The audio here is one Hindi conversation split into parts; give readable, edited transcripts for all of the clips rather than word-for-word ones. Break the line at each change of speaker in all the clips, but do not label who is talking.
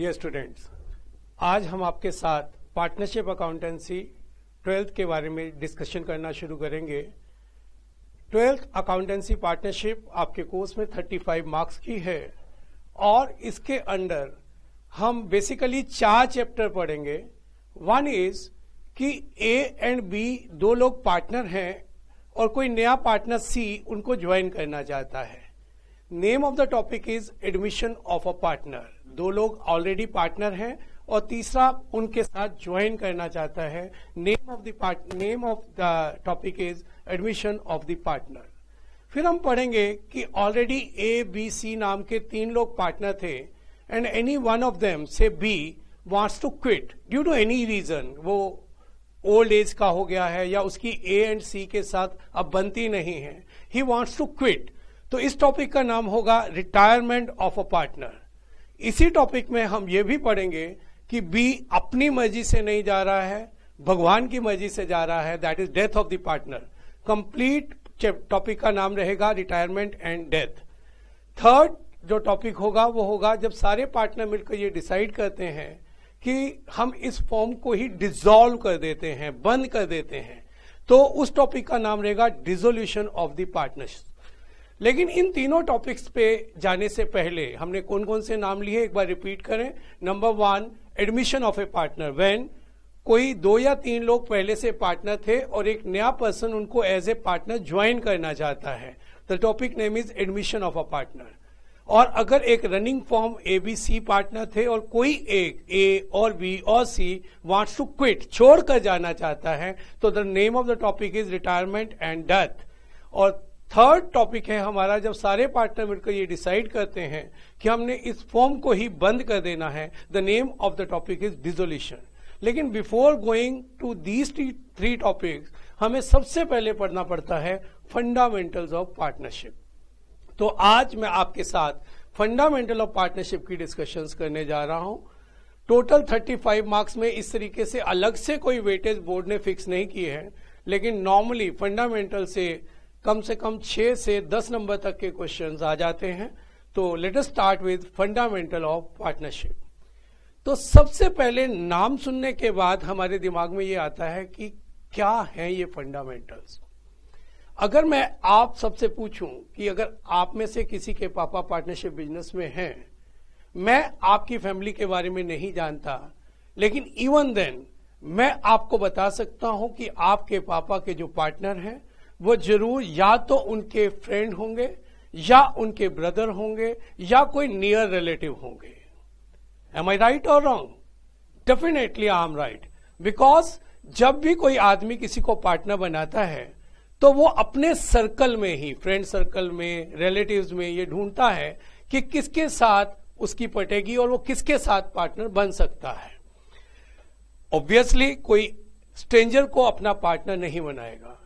डियर स्टूडेंट्स, आज हम आपके साथ पार्टनरशिप अकाउंटेंसी 12th के बारे में डिस्कशन करना शुरू करेंगे। 12th अकाउंटेंसी पार्टनरशिप आपके कोर्स में 35 मार्क्स की है और इसके अंडर हम बेसिकली 4 चैप्टर पढ़ेंगे। वन इज कि ए एंड बी दो लोग पार्टनर हैं और कोई नया पार्टनर सी उनको ज्वाइन करना चाहता है। Name of the topic is admission of a partner. दो लोग ऑलरेडी पार्टनर हैं और तीसरा उनके साथ ज्वाइन करना चाहता है। Name of the topic is admission of the partner. फिर हम पढ़ेंगे कि ऑलरेडी ए बी सी नाम के 3 लोग पार्टनर थे and any one of them से B wants to quit due to any reason. वो ओल्ड एज का हो गया है या उसकी ए एंड सी के साथ अब बनती नहीं है, ही वांट्स टू क्विट। तो इस टॉपिक का नाम होगा रिटायरमेंट ऑफ अ पार्टनर। इसी टॉपिक में हम ये भी पढ़ेंगे कि बी अपनी मर्जी से नहीं जा रहा है, भगवान की मर्जी से जा रहा है, that is death of the partner. Complete topic का नाम रहेगा रिटायरमेंट एंड डेथ। थर्ड जो टॉपिक होगा वो होगा जब सारे पार्टनर मिलकर ये डिसाइड करते हैं कि हम इस फॉर्म को ही डिसॉल्व कर देते हैं, बंद कर देते हैं, तो उस टॉपिक का नाम रहेगा डिसोल्यूशन ऑफ द पार्टनरशिप। लेकिन इन तीनों टॉपिक्स पे जाने से पहले हमने कौन कौन से नाम लिए एक बार रिपीट करें। Number 1 admission of A partner, when कोई 2 या 3 लोग पहले से पार्टनर थे और एक नया पर्सन उनको एज ए पार्टनर ज्वाइन करना चाहता है। The topic name is admission of a partner. और अगर एक running firm A B C partner थे और कोई एक ए और बी और सी वांट्स टू क्विट, छोड़कर जाना चाहता है, तो the name of the topic is retirement and death. और थर्ड टॉपिक है हमारा जब सारे पार्टनर मिलकर ये डिसाइड करते हैं कि हमने इस फॉर्म को ही बंद कर देना है, the name of the topic is dissolution. लेकिन before going to these 3 topics हमें सबसे पहले पढ़ना पड़ता है फंडामेंटल्स ऑफ पार्टनरशिप। तो आज मैं आपके साथ फंडामेंटल ऑफ पार्टनरशिप की डिस्कशंस करने जा रहा हूं। टोटल 35 मार्क्स में इस तरीके से अलग से कोई वेटेज बोर्ड ने फिक्स नहीं किए हैं, लेकिन नॉर्मली फंडामेंटल से कम 6 से 10 नंबर तक के क्वेश्चंस आ जाते हैं। तो let us start with fundamental of partnership. तो सबसे पहले नाम सुनने के बाद हमारे दिमाग में ये आता है कि क्या है ये फंडामेंटल्स। अगर मैं आप सबसे पूछूं कि अगर आप में से किसी के पापा पार्टनरशिप बिजनेस में हैं, मैं आपकी फैमिली के बारे में नहीं जानता, लेकिन इवन देन मैं आपको बता सकता हूं कि आपके पापा के जो पार्टनर हैं वो जरूर या तो उनके फ्रेंड होंगे या उनके ब्रदर होंगे या कोई नियर रिलेटिव होंगे। एम आई राइट और wrong? Definitely I am right, because जब भी कोई आदमी किसी को पार्टनर बनाता है तो वो अपने सर्कल में ही, फ्रेंड सर्कल में, रिलेटिव्स में ये ढूंढता है कि किसके साथ उसकी पटेगी और वो किसके साथ पार्टनर बन सकता है। ऑब्वियसली कोई स्ट्रेंजर को अपना पार्टनर नहीं बनाएगा।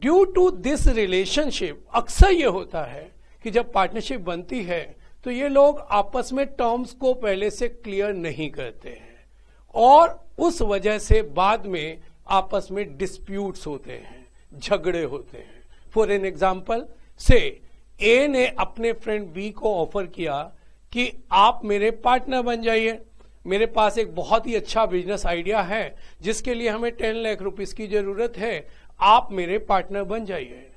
ड्यू टू दिस रिलेशनशिप अक्सर ये होता है कि जब पार्टनरशिप बनती है तो ये लोग आपस में टर्म्स को पहले से क्लियर नहीं करते हैं और उस वजह से बाद में आपस में डिस्प्यूट्स होते हैं, झगड़े होते हैं। फॉर एन एग्जाम्पल से ए ने अपने फ्रेंड बी को ऑफर किया कि आप मेरे पार्टनर बन जाइए, मेरे पास एक बहुत ही अच्छा बिजनेस आइडिया है जिसके लिए हमें 10 लाख रुपीस की जरूरत है, आप मेरे पार्टनर बन जाइए।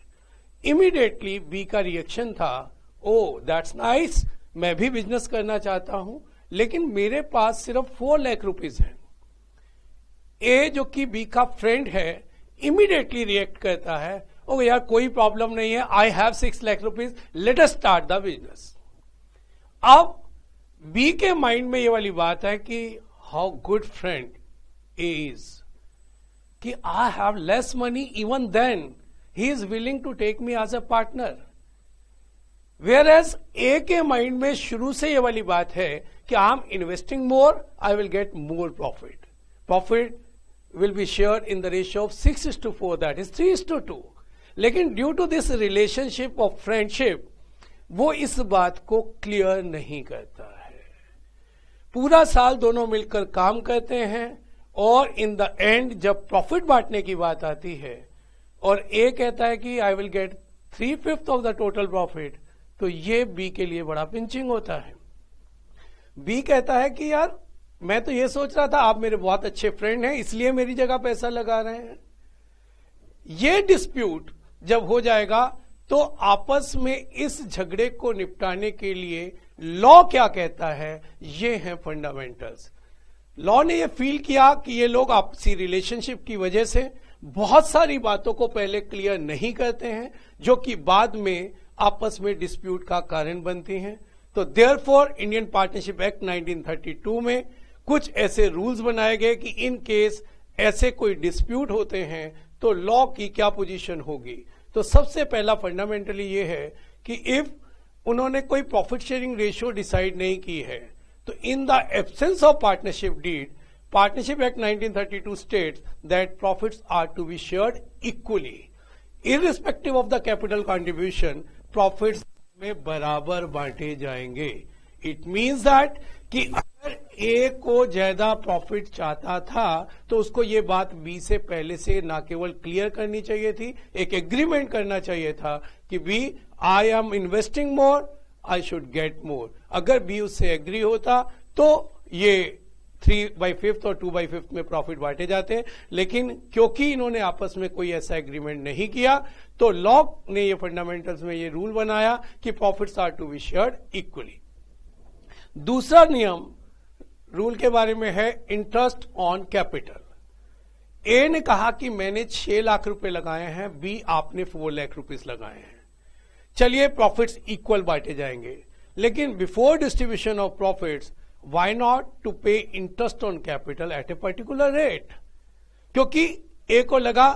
इमीडिएटली बी का रिएक्शन था, ओ दैट्स नाइस, मैं भी बिजनेस करना चाहता हूं, लेकिन मेरे पास सिर्फ 4 लाख रुपीस है। ए जो कि बी का फ्रेंड है इमीडिएटली रिएक्ट करता है, ओ यार कोई प्रॉब्लम नहीं है, I have 6 lakh rupees, let us start the business. अब बी के माइंड में ये वाली बात है कि how good friend A is, कि I have less money, even then he is willing to take me as a partner. Whereas A के माइंड में शुरू से ये वाली बात है कि I am investing more, I will get more profit. Profit will be shared in the ratio of 6:4, that is 3:2. लेकिन due to this relationship of friendship वो इस बात को क्लियर नहीं करता है। पूरा साल दोनों मिलकर काम करते हैं और इन द एंड जब प्रॉफिट बांटने की बात आती है और ए कहता है कि I will get 3/5 of the total profit, तो ये बी के लिए बड़ा पिंचिंग होता है। बी कहता है कि यार मैं तो ये सोच रहा था आप मेरे बहुत अच्छे फ्रेंड हैं इसलिए मेरी जगह पैसा लगा रहे हैं। ये डिस्प्यूट जब हो जाएगा तो आपस में इस झगड़े को निपटाने के लिए लॉ क्या कहता है, ये हैं फंडामेंटल्स। लॉ ने ये फील किया कि ये लोग आपसी रिलेशनशिप की वजह से बहुत सारी बातों को पहले क्लियर नहीं करते हैं जो कि बाद में आपस में डिस्प्यूट का कारण बनती हैं। तो देयरफॉर इंडियन पार्टनरशिप एक्ट 1932 में कुछ ऐसे रूल्स बनाए गए कि इन केस ऐसे कोई डिस्प्यूट होते हैं तो लॉ की क्या पोजीशन होगी। तो सबसे पहला फंडामेंटली ये है कि इफ उन्होंने कोई प्रॉफिट शेयरिंग रेशियो डिसाइड नहीं की है तो in the absence of partnership deed, partnership act 1932 states that profits are to be shared equally irrespective of the capital contribution. Profits में बराबर बांटे जाएंगे। इट मीन्स दैट कि अगर ए को ज्यादा प्रॉफिट चाहता था तो उसको ये बात बी से पहले से ना केवल क्लियर करनी चाहिए थी, एक एग्रीमेंट करना चाहिए था कि B I am investing more, I should get more. अगर बी उससे एग्री होता तो ये 3/5 और 2/5 में प्रॉफिट बांटे जाते हैं, लेकिन क्योंकि इन्होंने आपस में कोई ऐसा एग्रीमेंट नहीं किया तो लॉ ने ये फंडामेंटल्स में ये रूल बनाया कि profits are to be shared equally. दूसरा नियम रूल के बारे में है इंटरेस्ट ऑन कैपिटल। ए ने कहा कि मैंने 6 लाख रुपए लगाए हैं, बी आपने 4 लाख रुपीस लगाए हैं, चलिए प्रॉफिट्स इक्वल बांटे जाएंगे, लेकिन before distribution of profits why not to pay interest on capital at a particular rate. क्योंकि ए को लगा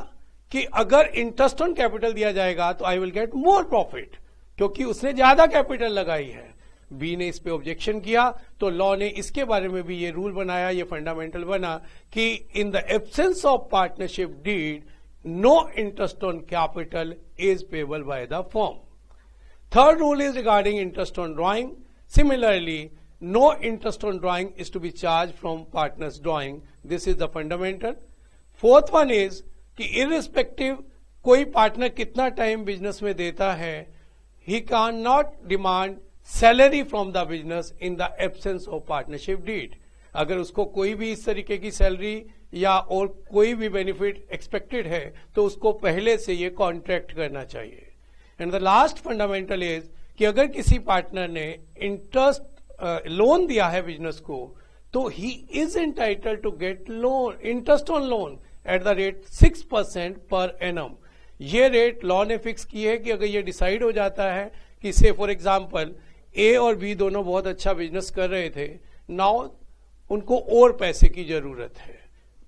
कि अगर इंटरेस्ट ऑन कैपिटल दिया जाएगा तो I will get more profit, क्योंकि उसने ज्यादा कैपिटल लगाई है। बी ने इस पे ऑब्जेक्शन किया तो लॉ ने इसके बारे में भी ये रूल बनाया, ये फंडामेंटल बना कि in the absence of partnership deed no interest on capital is payable by the firm. Third rule is regarding interest on drawing. Similarly no interest on drawing is to be charge from partners drawing, this is the fundamental. Fourth one is कि इररिस्पेक्टिव कोई पार्टनर कितना टाइम बिजनेस में देता है, he can not demand salary from the business in the absence of partnership deed. अगर उसको कोई भी इस तरीके की सैलरी या और कोई भी बेनिफिट एक्सपेक्टेड है तो उसको पहले से ये कॉन्ट्रैक्ट करना चाहिए। And the last fundamental is कि अगर किसी पार्टनर ने इंटरेस्ट लोन दिया है बिजनेस को तो he is entitled to get loan interest on loan at the rate 6% per annum. ये रेट लॉ ने फिक्स की है कि अगर ये डिसाइड हो जाता है कि से फॉर एग्जाम्पल ए और बी दोनों बहुत अच्छा बिजनेस कर रहे थे, नाउ उनको और पैसे की जरूरत है।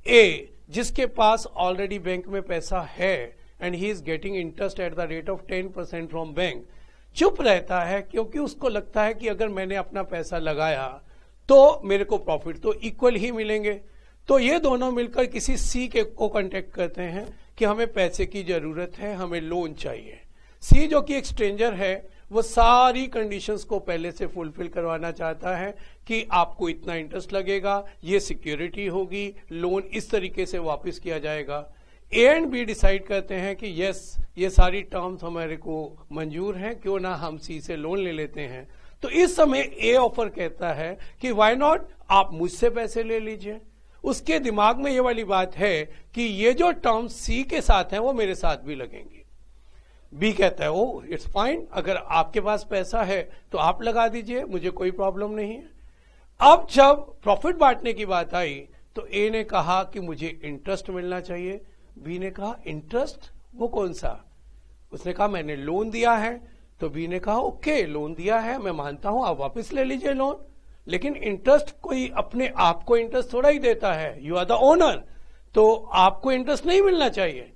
ए जिसके पास ऑलरेडी बैंक में पैसा है and he is getting interest eight the rate of 10% from bank, चुप रहता है क्योंकि उसको लगता है कि अगर मैंने अपना पैसा लगाया तो मेरे को प्रॉफिट तो इक्वल ही मिलेंगे। तो ये दोनों मिलकर किसी सी के को कांटेक्ट करते हैं कि हमें पैसे की जरूरत है, हमें लोन चाहिए। सी जो कि एक स्ट्रेंजर है वो सारी कंडीशंस को पहले से फुलफिल करवाना चाहता है कि आपको इतना इंटरेस्ट लगेगा, ये सिक्योरिटी होगी, लोन इस तरीके से वापस किया जाएगा। ए एंड बी डिसाइड करते हैं कि यस ये सारी टर्म्स हमारे को मंजूर हैं, क्यों ना हम सी से लोन ले लेते हैं। तो इस समय ए ऑफर कहता है कि व्हाई नॉट आप मुझसे पैसे ले लीजिए। उसके दिमाग में ये वाली बात है कि ये जो टर्म्स सी के साथ हैं वो मेरे साथ भी लगेंगी। बी कहता है ओ इट्स फाइन, अगर आपके पास पैसा है तो आप लगा दीजिए, मुझे कोई प्रॉब्लम नहीं है। अब जब प्रॉफिट बांटने की बात आई तो ए ने कहा कि मुझे इंटरेस्ट मिलना चाहिए, बी ने कहा इंटरेस्ट वो कौन सा? उसने कहा मैंने लोन दिया है। तो बी ने कहा ओके लोन दिया है, मैं मानता हूं, आप वापस ले लीजिए लोन, लेकिन इंटरेस्ट कोई अपने आप को इंटरेस्ट थोड़ा ही देता है, यू आर द ओनर, तो आपको इंटरेस्ट नहीं मिलना चाहिए।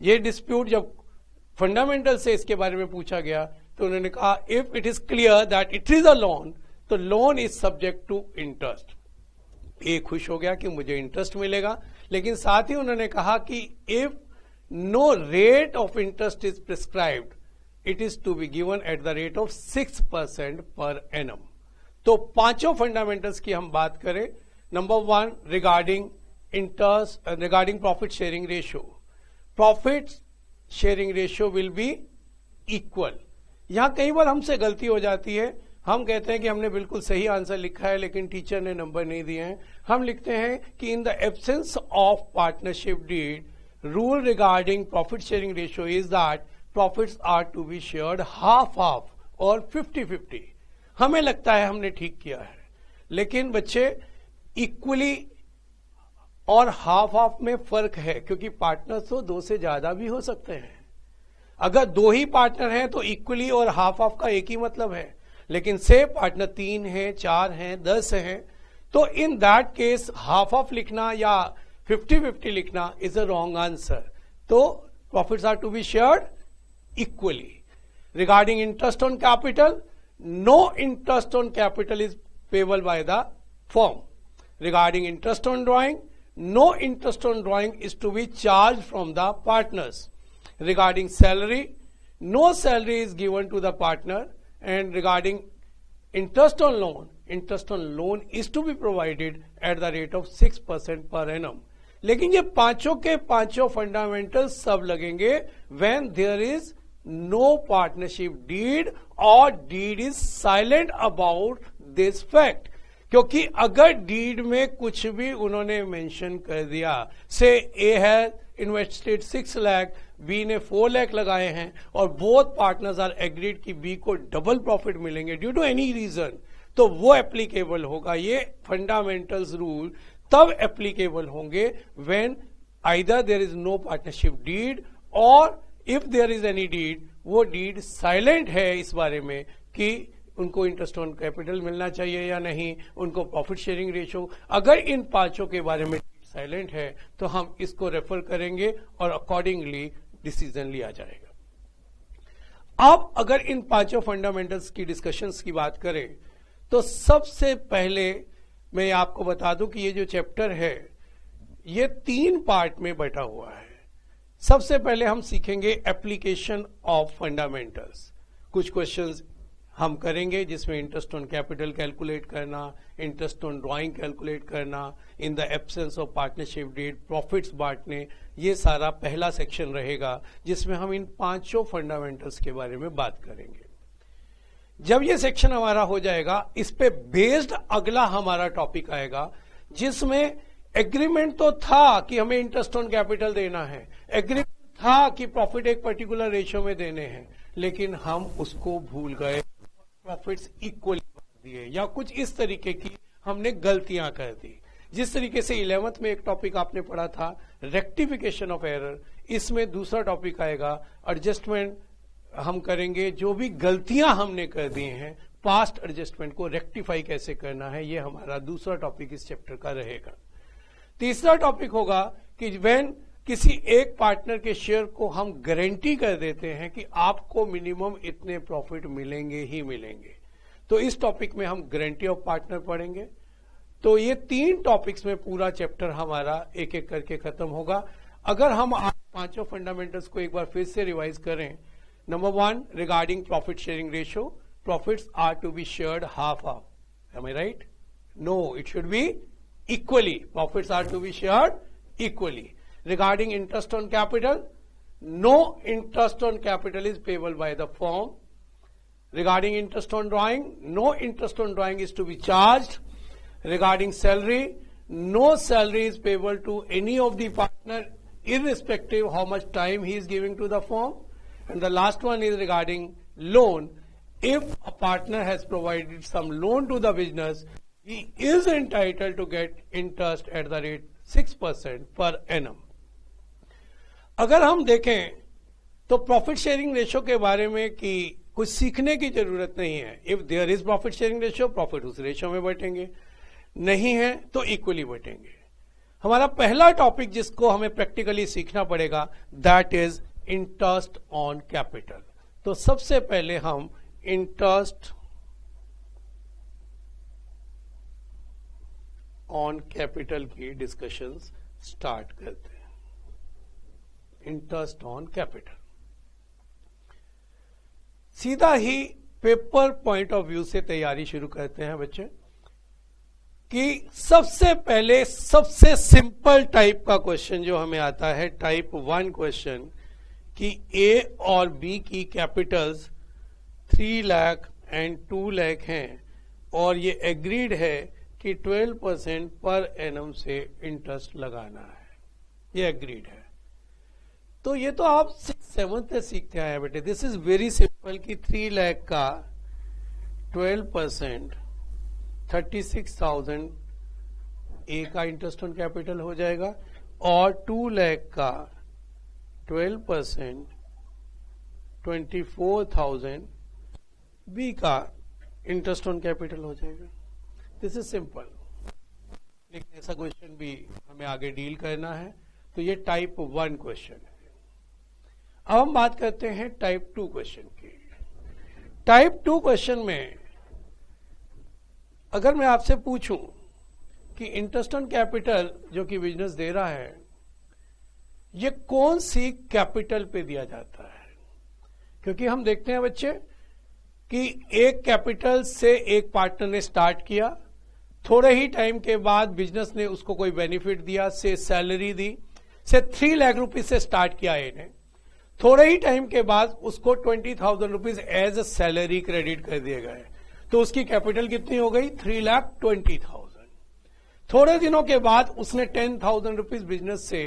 ये डिस्प्यूट जब फंडामेंटल से इसके बारे में पूछा गया तो उन्होंने कहा if it is clear that it is a loan तो loan is subject to interest. A खुश हो गया कि मुझे इंटरेस्ट मिलेगा, लेकिन साथ ही उन्होंने कहा कि if no rate of interest is prescribed it is to be given at the rate of 6% per annum. तो पांचों फंडामेंटल्स की हम बात करें। Number 1 regarding interest, regarding profit sharing ratio, profit sharing ratio will be equal. यहां कई बार हमसे गलती हो जाती है, हम कहते हैं कि हमने बिल्कुल सही आंसर लिखा है लेकिन टीचर ने नंबर नहीं दिए हैं। हम लिखते हैं कि in the absence of partnership deed rule regarding profit sharing ratio is that profits are to be shared half half और 50-50। हमें लगता है हमने ठीक किया है, लेकिन बच्चे इक्वली और हाफ हाफ में फर्क है, क्योंकि पार्टनर्स तो 2 से ज्यादा भी हो सकते हैं। अगर 2 ही पार्टनर हैं तो इक्वली और हाफ हाफ का एक ही मतलब है, लेकिन से पार्टनर 3 हैं, 4 हैं, 10 हैं, तो in that case half half लिखना या 50-50 लिखना इज अ रॉन्ग आंसर। तो profits are to be shared equally. Regarding interest on capital, no interest on capital is payable by the firm. Regarding interest on drawing, no interest on drawing is to be charged from the partners. Regarding salary, no salary is given to the partner. And regarding interest on loan is to be provided at the rate of 6% per annum. लेकिन ये पांचों के पांचों फंडामेंटल सब लगेंगे when there is no partnership deed or deed is silent about this fact. क्योंकि अगर डीड में कुछ भी उन्होंने मेंशन कर दिया, से ए है इन्वेस्टेड 6 लाख, बी ने 4 लाख लगाए हैं और बोथ पार्टनर्स आर एग्रीड कि बी को डबल प्रॉफिट मिलेंगे ड्यू टू एनी रीजन, तो वो एप्लीकेबल होगा। ये फंडामेंटल्स रूल तब एप्लीकेबल होंगे when either there is no partnership deed और if there is any deed, वो डीड साइलेंट है इस बारे में कि उनको इंटरेस्ट ऑन कैपिटल मिलना चाहिए या नहीं, उनको प्रॉफिट शेयरिंग रेशियो। अगर इन पांचों के बारे में साइलेंट है तो हम इसको रेफर करेंगे और अकॉर्डिंगली डिसीजन लिया जाएगा। अब अगर इन पांचों फंडामेंटल्स की डिस्कशंस की बात करें तो सबसे पहले मैं आपको बता दूं कि ये जो चैप्टर है ये 3 पार्ट में बटा हुआ है। सबसे पहले हम सीखेंगे एप्लीकेशन ऑफ फंडामेंटल्स। कुछ क्वेश्चंस हम करेंगे जिसमें इंटरेस्ट ऑन कैपिटल कैलकुलेट करना, इंटरेस्ट ऑन ड्राइंग कैलकुलेट करना, in the absence of partnership deed profits बांटने, ये सारा पहला सेक्शन रहेगा जिसमें हम इन पांचों फंडामेंटल्स के बारे में बात करेंगे। जब ये सेक्शन हमारा हो जाएगा, इस पे बेस्ड अगला हमारा टॉपिक आएगा जिसमें एग्रीमेंट तो था कि हमें इंटरेस्ट ऑन कैपिटल देना है, एग्रीमेंट था कि प्रॉफिट एक पर्टिकुलर रेशियो में देने हैं, लेकिन हम उसको भूल गए, प्रॉफिट्स इक्वली दिए या कुछ इस तरीके की हमने गलतियां कर दी। जिस तरीके से 11th में एक टॉपिक आपने पढ़ा था रेक्टिफिकेशन ऑफ एरर, इसमें दूसरा टॉपिक आएगा एडजस्टमेंट। हम करेंगे जो भी गलतियां हमने कर दी हैं, पास्ट एडजस्टमेंट को रेक्टिफाई कैसे करना है, ये हमारा दूसरा टॉपिक इस चैप्टर का रहेगा। तीसरा टॉपिक होगा कि व्हेन किसी एक पार्टनर के शेयर को हम गारंटी कर देते हैं कि आपको मिनिमम इतने प्रॉफिट मिलेंगे ही मिलेंगे, तो इस टॉपिक में हम गारंटी ऑफ पार्टनर पढ़ेंगे। तो ये 3 टॉपिक्स में पूरा चैप्टर हमारा एक एक करके खत्म होगा। अगर हम आज पांचों फंडामेंटल्स को एक बार फिर से रिवाइज करें, number 1 regarding profit sharing ratio, profits are to be shared half half, am I right? No, it should be equally, profits are to be shared equally. Regarding interest on capital, no interest on capital is payable by the firm. Regarding interest on drawing, no interest on drawing is to be charged. Regarding salary, no salary is payable to any of the partner irrespective how much time he is giving to the firm. And the last one is regarding loan. If a partner has provided some loan to the business, he is entitled to get interest at the rate 6% per annum. अगर हम देखें तो प्रॉफिट शेयरिंग रेशियो के बारे में कि कुछ सीखने की जरूरत नहीं है। If there is profit sharing ratio, profit उस रेशियो में बटेंगे, नहीं है तो इक्वली बटेंगे। हमारा पहला टॉपिक जिसको हमें प्रैक्टिकली सीखना पड़ेगा that is interest on capital. तो सबसे पहले हम इंटरेस्ट ऑन कैपिटल की डिस्कशंस स्टार्ट करते हैं। इंटरेस्ट ऑन कैपिटल सीधा ही पेपर पॉइंट ऑफ व्यू से तैयारी शुरू करते हैं बच्चे कि सबसे पहले सबसे सिंपल टाइप का क्वेश्चन जो हमें आता है, टाइप 1 क्वेश्चन, कि ए और बी की कैपिटल्स 3 लाख एंड 2 लाख हैं और ये एग्रीड है कि 12% पर एनम से इंटरेस्ट लगाना है, ये एग्रीड है। तो ये तो आप 6-7 से सीखते आए बेटे। दिस इज वेरी सिंपल कि 3 लाख का 12% 36,000 ए का इंटरेस्ट ऑन कैपिटल हो जाएगा और 2 लाख का 12% 24,000 बी का इंटरेस्ट ऑन कैपिटल हो जाएगा। दिस इज सिंपल, लेकिन ऐसा क्वेश्चन भी हमें आगे डील करना है, तो ये टाइप 1 क्वेश्चन है। अब हम बात करते हैं टाइप 2 क्वेश्चन की। टाइप 2 क्वेश्चन में अगर मैं आपसे पूछूं कि इंटरेस्ट ऑन कैपिटल जो कि बिजनेस दे रहा है, ये कौन सी कैपिटल पे दिया जाता है, क्योंकि हम देखते हैं बच्चे कि एक कैपिटल से एक पार्टनर ने स्टार्ट किया, थोड़े ही टाइम के बाद बिजनेस ने उसको कोई बेनिफिट दिया, से सैलरी दी, से 3 लाख रुपीज से स्टार्ट किया इन्हें, थोड़े ही टाइम के बाद उसको 20,000 rupees as a salary credit कर दिए गए, तो उसकी कैपिटल कितनी हो गई? 3,20,000। थोड़े दिनों के बाद उसने 10,000 रुपीज बिजनेस से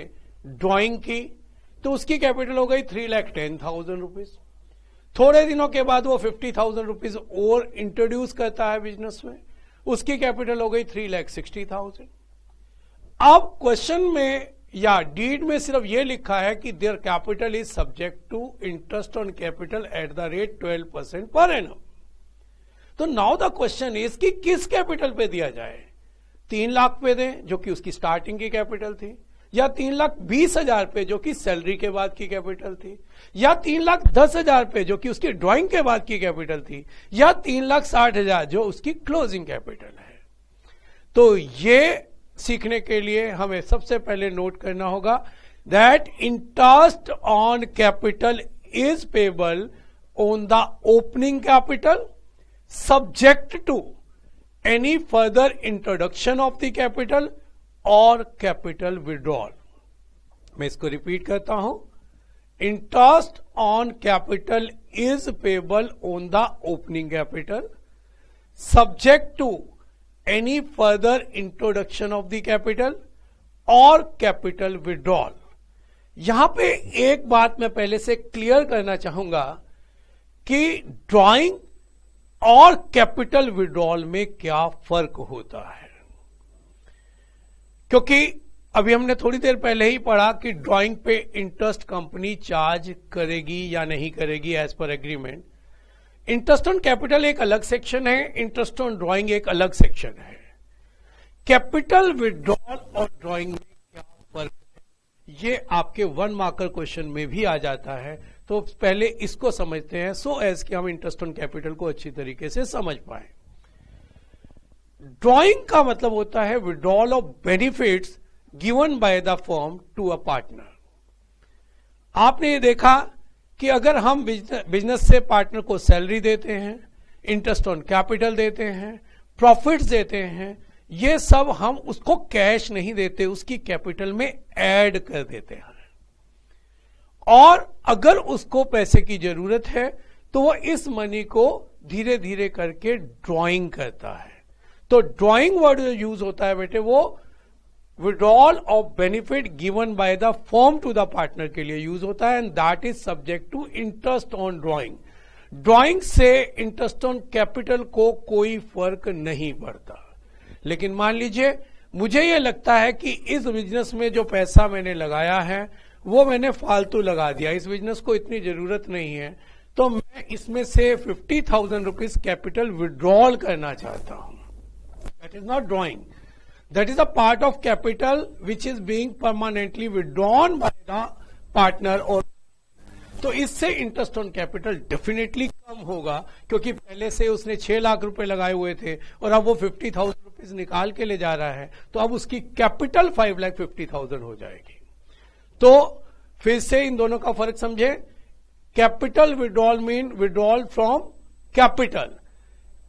ड्रॉइंग की, तो उसकी कैपिटल हो गई 3,10,000 रुपीज। थोड़े दिनों के बाद वो 50,000 रुपीज और इंट्रोड्यूस करता है बिजनेस में, उसकी कैपिटल हो गई 3,60,000। अब क्वेश्चन में या डीड में सिर्फ ये लिखा है कि there capital is subject to interest on capital at the rate 12% per annum. तो नाउ द क्वेश्चन इज कि किस कैपिटल पे दिया जाए? 3 लाख पे दें जो कि उसकी स्टार्टिंग की कैपिटल थी, या 3,20,000 पे जो कि सैलरी के बाद की कैपिटल थी, या 3,10,000 पे जो कि उसकी ड्राइंग के बाद की कैपिटल थी, या 3,60,000 जो उसकी क्लोजिंग कैपिटल है। तो ये सीखने के लिए हमें सबसे पहले नोट करना होगा that interest on capital is payable on the opening capital subject to any further introduction of the capital और कैपिटल विड्रॉल। मैं इसको रिपीट करता हूं, interest on capital is payable on the opening capital subject to any further introduction of the capital और कैपिटल विड्रॉल। यहां पे एक बात मैं पहले से क्लियर करना चाहूंगा कि ड्राइंग और कैपिटल विड्रॉल में क्या फर्क होता है, क्योंकि अभी हमने थोड़ी देर पहले ही पढ़ा कि ड्राइंग पे इंटरेस्ट कंपनी चार्ज करेगी या नहीं करेगी as per agreement. Interest on capital एक अलग सेक्शन है, इंटरेस्ट ऑन ड्राइंग एक अलग सेक्शन है। कैपिटल विड्रॉल और ड्राइंग में क्या फर्क है, ये आपके 1 मार्कर क्वेश्चन में भी आ जाता है। तो पहले इसको समझते हैं सो एज कि हम इंटरेस्ट ऑन कैपिटल को अच्छी तरीके से समझ पाए। ड्राइंग का मतलब होता है withdrawal of benefits given by the firm to a partner. आपने ये देखा कि अगर हम बिजनेस से पार्टनर को सैलरी देते हैं, इंटरेस्ट ऑन कैपिटल देते हैं, प्रॉफिट्स देते हैं, ये सब हम उसको कैश नहीं देते, उसकी कैपिटल में ऐड कर देते हैं। और अगर उसको पैसे की जरूरत है तो वो इस मनी को धीरे धीरे करके ड्राइंग करता है। तो ड्राइंग वर्ड जो यूज होता है बेटे वो withdrawal of benefit given by the firm to the partner के लिए यूज होता है, and that is subject to interest on drawing. Drawing से इंटरेस्ट ऑन कैपिटल को कोई फर्क नहीं पड़ता। लेकिन मान लीजिए मुझे यह लगता है कि इस बिजनेस में जो पैसा मैंने लगाया है वो मैंने फालतू लगा दिया, इस बिजनेस को इतनी जरूरत नहीं है, तो मैं इसमें से 50,000 रुपीज कैपिटल विड्रॉल करना चाहता हूं। That is not drawing, that is a part of capital which is being permanently withdrawn by the partner. और तो इससे interest on capital definitely come होगा, क्योंकि पहले से उसने 6 लाख रुपए लगाए हुए थे और अब वो 50,000 रुपीज निकाल के ले जा रहा है, तो अब उसकी कैपिटल 5,50,000 हो जाएगी। तो फिर से इन दोनों का फर्क समझे। Capital withdrawal mean withdrawal from capital,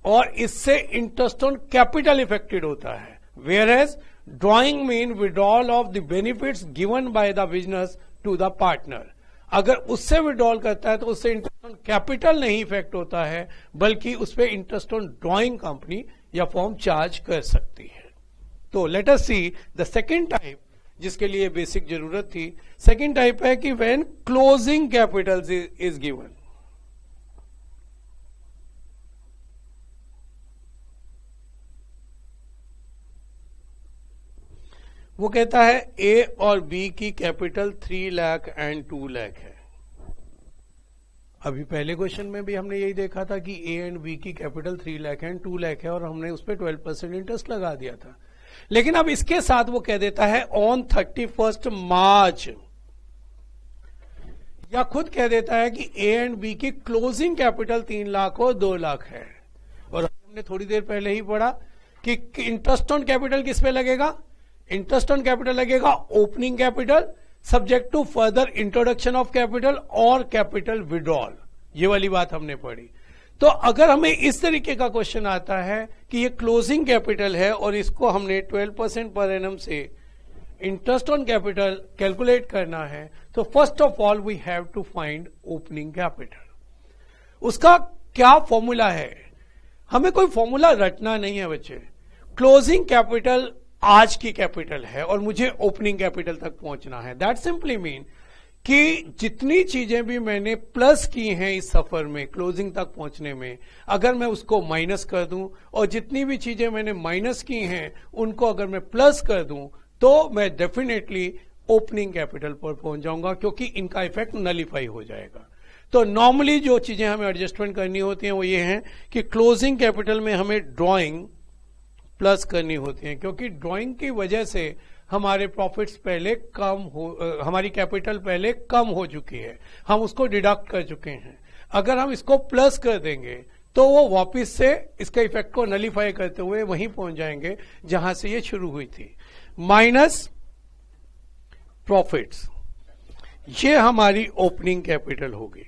और इससे इंटरेस्ट ऑन कैपिटल इफेक्टेड होता है। Whereas drawing mean withdrawal of the benefits given by the business to the partner. अगर उससे विड्रॉल करता है तो उससे इंटरेस्ट ऑन कैपिटल नहीं इफेक्ट होता है, बल्कि उस पर इंटरेस्ट ऑन ड्रॉइंग कंपनी या फॉर्म चार्ज कर सकती है। तो let us see the second type, जिसके लिए बेसिक जरूरत थी। सेकेंड टाइप है कि when closing capital is given. वो कहता है ए और बी की कैपिटल 3 लाख एंड 2 लाख है। अभी पहले क्वेश्चन में भी हमने यही देखा था कि ए एंड बी की कैपिटल 3 लाख एंड 2 लाख है और हमने उस पर 12% इंटरेस्ट लगा दिया था। लेकिन अब इसके साथ वो कह देता है ऑन 31 मार्च, या खुद कह देता है कि ए एंड बी की क्लोजिंग कैपिटल 3 लाख और 2 लाख है। और हमने थोड़ी देर पहले ही पढ़ा कि इंटरेस्ट ऑन कैपिटल किस पे लगेगा? इंटरेस्ट ऑन कैपिटल लगेगा opening capital subject to further introduction of capital और कैपिटल विड्रॉल। ये वाली बात हमने पढ़ी। तो अगर हमें इस तरीके का क्वेश्चन आता है कि ये क्लोजिंग कैपिटल है और इसको हमने 12% पर एनम से इंटरेस्ट ऑन कैपिटल कैलकुलेट करना है, तो first of all we have to find opening capital. उसका क्या फॉर्मूला है? हमें कोई फॉर्मूला रटना नहीं है बच्चे। क्लोजिंग कैपिटल आज की कैपिटल है और मुझे ओपनिंग कैपिटल तक पहुंचना है। दैट सिंपली मीन कि जितनी चीजें भी मैंने प्लस की हैं इस सफर में क्लोजिंग तक पहुंचने में, अगर मैं उसको माइनस कर दूं और जितनी भी चीजें मैंने माइनस की हैं उनको अगर मैं प्लस कर दूं, तो मैं डेफिनेटली ओपनिंग कैपिटल पर पहुंच जाऊंगा, क्योंकि इनका इफेक्ट नलीफाई हो जाएगा। तो नॉर्मली जो चीजें हमें एडजस्टमेंट करनी होती हैं वो ये हैं कि क्लोजिंग कैपिटल में हमें ड्रॉइंग प्लस करनी होती है, क्योंकि ड्राइंग की वजह से हमारे प्रॉफिट्स पहले कम हो, हमारी कैपिटल पहले कम हो चुकी है, हम उसको डिडक्ट कर चुके हैं। अगर हम इसको प्लस कर देंगे तो वो वापस से इसके इफेक्ट को नलीफाई करते हुए वहीं पहुंच जाएंगे जहां से ये शुरू हुई थी। माइनस प्रॉफिट्स, ये हमारी ओपनिंग कैपिटल होगी।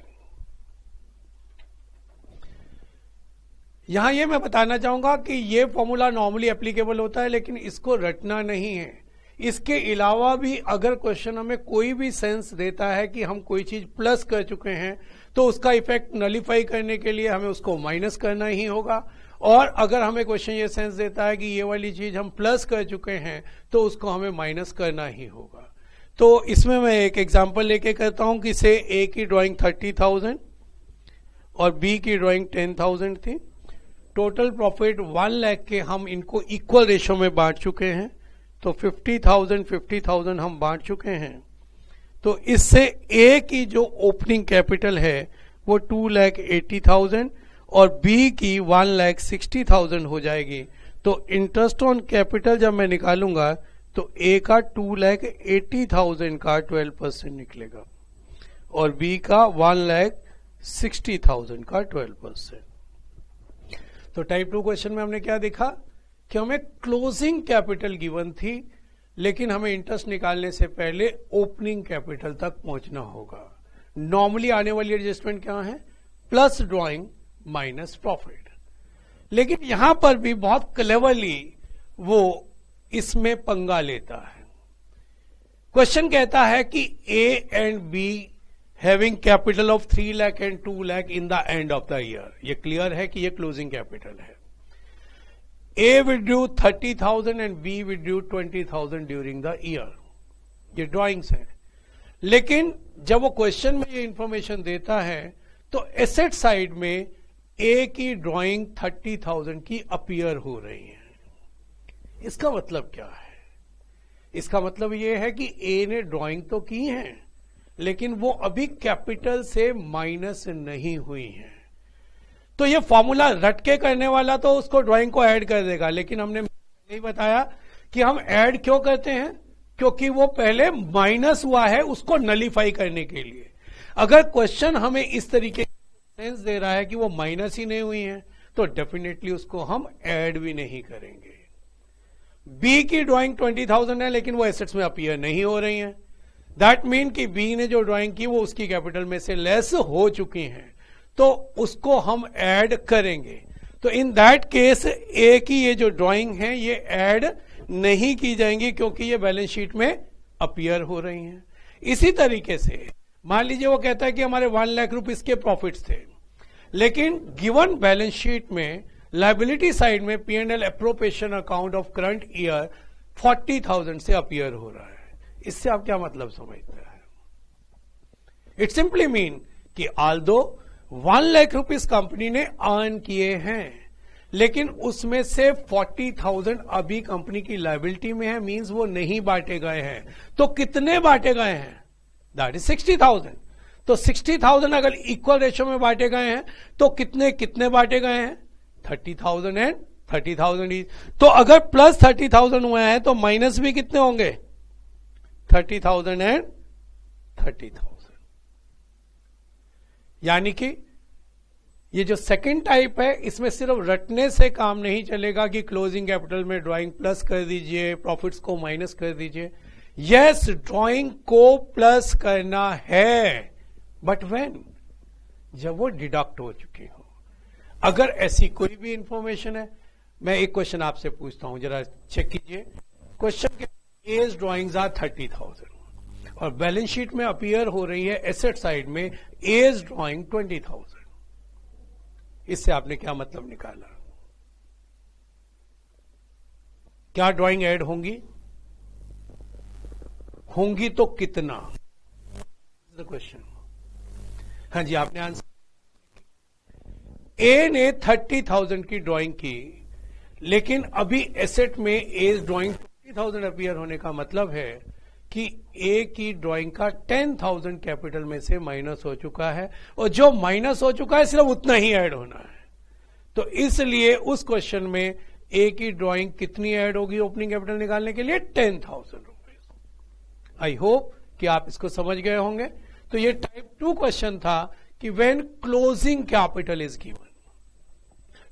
यहां ये मैं बताना चाहूंगा कि ये फॉर्मूला नॉर्मली एप्लीकेबल होता है, लेकिन इसको रटना नहीं है। इसके अलावा भी अगर क्वेश्चन हमें कोई भी सेंस देता है कि हम कोई चीज प्लस कर चुके हैं, तो उसका इफेक्ट नलीफाई करने के लिए हमें उसको माइनस करना ही होगा। और अगर हमें क्वेश्चन ये सेंस देता है कि ये वाली चीज हम प्लस कर चुके हैं, तो उसको हमें माइनस करना ही होगा। तो इसमें मैं एक एग्जाम्पल लेके करता हूं कि से ए की ड्राइंग 30,000 और बी की ड्राइंग 10,000 थी। टोटल प्रॉफिट 1 लाख के हम इनको इक्वल रेशो में बांट चुके हैं, तो 50,000 हम बांट चुके हैं। तो इससे ए की जो ओपनिंग कैपिटल है वो 2,80,000 और बी की 1,60,000 हो जाएगी। तो इंटरेस्ट ऑन कैपिटल जब मैं निकालूंगा तो ए का 2,80,000 का 12% निकलेगा और बी का 1,60,000 का 12%। तो टाइप 2 क्वेश्चन में हमने क्या देखा कि हमें क्लोजिंग कैपिटल गिवन थी, लेकिन हमें इंटरेस्ट निकालने से पहले ओपनिंग कैपिटल तक पहुंचना होगा। नॉर्मली आने वाली एडजस्टमेंट क्या है? Plus drawing minus profit. लेकिन यहां पर भी बहुत क्लेवरली वो इसमें पंगा लेता है। क्वेश्चन कहता है कि A and B having capital of 3 lakh and 2 lakh in the end of the year. ये क्लियर है कि ये क्लोजिंग कैपिटल है। A withdrew 30,000 and B withdrew 20,000 during the year. ये ड्राइंग्स है। लेकिन जब वो क्वेश्चन में ये इंफॉर्मेशन देता है तो एसेट साइड में ए की ड्राइंग 30,000 की अपीयर हो रही है। इसका मतलब क्या है? इसका मतलब ये है कि ए ने ड्राइंग तो की है, लेकिन वो अभी कैपिटल से माइनस नहीं हुई है। तो ये फॉर्मूला रट के करने वाला तो उसको ड्राइंग को ऐड कर देगा, लेकिन हमने यही बताया कि हम ऐड क्यों करते हैं, क्योंकि वो पहले माइनस हुआ है उसको नलीफाई करने के लिए। अगर क्वेश्चन हमें इस तरीके सेंस दे रहा है कि वो माइनस ही नहीं हुई है, तो डेफिनेटली उसको हम ऐड भी नहीं करेंगे। बी की ड्राइंग 20,000 है, लेकिन वो एसेट्स में अपीयर नहीं हो रही है। दैट मीन कि बी ने जो ड्राइंग की वो उसकी कैपिटल में से लेस हो चुकी हैं, तो उसको हम ऐड करेंगे। तो इन दैट केस ए की ये जो ड्राइंग है ये ऐड नहीं की जाएंगी, क्योंकि ये बैलेंस शीट में अपीयर हो रही हैं। इसी तरीके से मान लीजिए वो कहता है कि हमारे 1 लाख रुपीस के प्रॉफिट्स थे, लेकिन गिवन बैलेंस शीट में लाइबिलिटी साइड में P&L appropriation account of current year 40,000 से अपीयर हो रहा है। इससे आप क्या मतलब समझते हैं? इट सिंपली मीन कि ऑल्दो 1 लाख रुपीस कंपनी ने अर्न किए हैं, लेकिन उसमें से 40,000 अभी कंपनी की लाइबिलिटी में है, मींस वो नहीं बांटे गए हैं। तो कितने बांटे गए हैं? That is 60,000। तो 60,000 अगर इक्वल रेशियो में बांटे गए हैं तो कितने कितने बांटे गए हैं? 30,000 एंड 30,000 इज। तो अगर प्लस 30,000 हुआ है तो माइनस भी कितने होंगे? 30,000 एंड 30,000। यानी कि ये जो सेकंड टाइप है, इसमें सिर्फ रटने से काम नहीं चलेगा कि क्लोजिंग कैपिटल में ड्राइंग प्लस कर दीजिए, प्रॉफिट्स को माइनस कर दीजिए। यस, ड्राइंग को प्लस करना है, बट व्हेन? जब वो डिडक्ट हो चुकी हो। अगर ऐसी कोई भी इंफॉर्मेशन है, मैं एक क्वेश्चन आपसे पूछता हूं, जरा चेक कीजिए। क्वेश्चन के एज ड्राइंग्स आर 30,000 और बैलेंस शीट में अपीयर हो रही है एसेट साइड में एज ड्राइंग 20,000। इससे आपने क्या मतलब निकाला? क्या ड्राइंग ऐड होंगी? होंगी तो कितना? क्वेश्चन। हाँ जी, आपने आंसर। ए ने 30,000 की ड्राइंग की, लेकिन अभी एसेट में एज ड्राइंग 20,000 अपीयर होने का मतलब है कि ए की ड्राइंग का 10,000 कैपिटल में से माइनस हो चुका है, और जो माइनस हो चुका है सिर्फ उतना ही ऐड होना है। तो इसलिए उस क्वेश्चन में ए की ड्राइंग कितनी ऐड होगी ओपनिंग कैपिटल निकालने के लिए? 10,000 रुपीज। आई होप कि आप इसको समझ गए होंगे। तो ये टाइप 2 क्वेश्चन था कि when closing capital is given.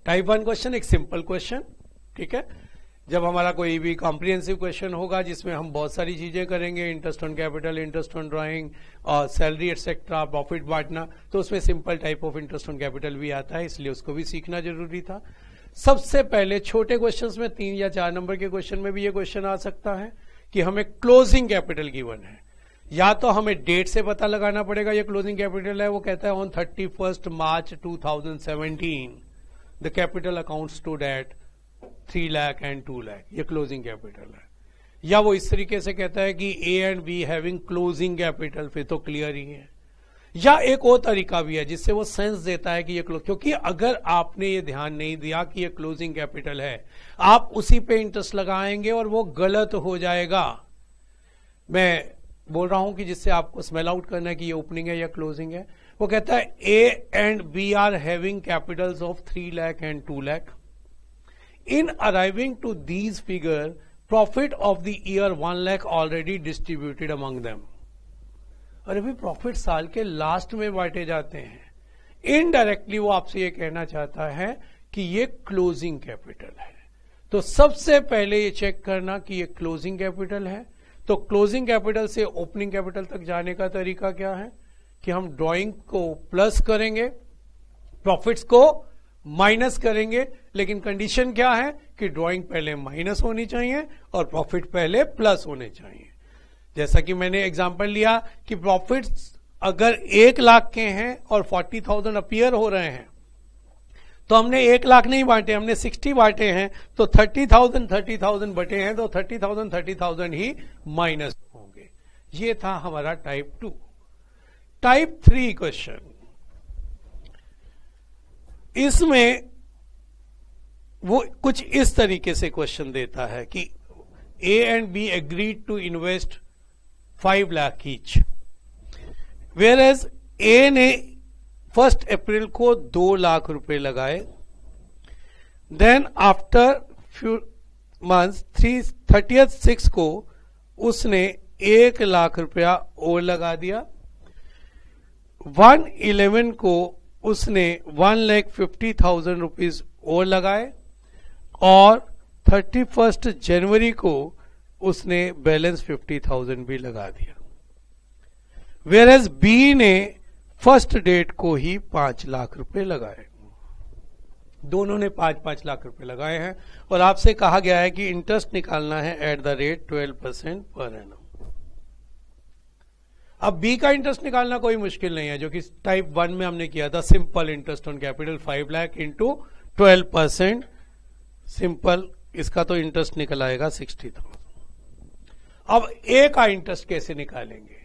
Type 1 question एक सिंपल क्वेश्चन, ठीक है। जब हमारा कोई भी कॉम्प्रिहेंसिव क्वेश्चन होगा जिसमें हम बहुत सारी चीजें करेंगे, interest on capital, interest on drawing और सैलरी एटसेट्रा, प्रॉफिट बांटना, तो उसमें simple type of interest on capital भी आता है, इसलिए उसको भी सीखना जरूरी था। सबसे पहले छोटे क्वेश्चंस में 3 या 4 नंबर के क्वेश्चन में भी ये क्वेश्चन आ सकता है कि हमें क्लोजिंग कैपिटल गिवन है, या तो हमें डेट से पता लगाना पड़ेगा ये क्लोजिंग कैपिटल है। वो कहता है on 31 March 2017 the capital account stood at 3 lakh and 2 lakh, ये क्लोजिंग कैपिटल है। या वो इस तरीके से कहता है कि A and B having closing capital, फिर तो क्लियर ही है। या एक और तरीका भी है जिससे वो सेंस देता है कि ये क्योंकि अगर आपने ये ध्यान नहीं दिया कि ये क्लोजिंग कैपिटल है, आप उसी पे इंटरेस्ट लगाएंगे और वो गलत हो जाएगा। मैं बोल रहा हूं कि जिससे आपको स्मेल आउट करना है कि ये ओपनिंग है या क्लोजिंग है। वो कहता है A and B are having capitals of 3 lakh and 2 lakh. In arriving to these figure, profit of the year 1 lakh already distributed among them. और अभी प्रॉफिट साल के लास्ट में बांटे जाते हैं। इनडायरेक्टली वो आपसे ये कहना चाहता है कि ये क्लोजिंग कैपिटल है। तो सबसे पहले ये चेक करना कि ये क्लोजिंग कैपिटल है। तो क्लोजिंग कैपिटल से ओपनिंग कैपिटल तक जाने का तरीका क्या है कि हम ड्राइंग को प्लस करेंगे, प्रॉफिट्स को माइनस करेंगे, लेकिन कंडीशन क्या है कि ड्राइंग पहले माइनस होनी चाहिए और प्रॉफिट पहले प्लस होने चाहिए। जैसा कि मैंने एग्जांपल लिया कि प्रॉफिट्स अगर 1 लाख के हैं और 40,000 अपीयर हो रहे हैं, तो हमने 1 लाख नहीं बांटे, हमने 60 बांटे हैं, तो 30,000 बटे हैं, तो 30,000 ही माइनस होंगे। ये था हमारा टाइप 2। टाइप 3 क्वेश्चन, इसमें वो कुछ इस तरीके से क्वेश्चन देता है कि A and B agreed to invest 5 lakh each, whereas A ने 1 अप्रैल को 2 लाख रुपए लगाए, then after few months 30th 6 को उसने 1 लाख रुपया और लगा दिया, 1/11 को उसने 1,50,000 रुपीज और लगाए, और 31 जनवरी को उसने बैलेंस 50,000 भी लगा दिया। वेयर एज बी ने 1 डेट को ही 5 लाख रुपए लगाए। दोनों ने 5-5 लाख रुपए लगाए हैं और आपसे कहा गया है कि इंटरेस्ट निकालना है eight the rate 12% per annum. अब बी का इंटरेस्ट निकालना कोई मुश्किल नहीं है, जो कि टाइप 1 में हमने किया था, simple interest on capital 5 lakh into 12%, simple, इसका तो इंटरेस्ट निकल आएगा 60,000। अब ए का इंटरेस्ट कैसे निकालेंगे?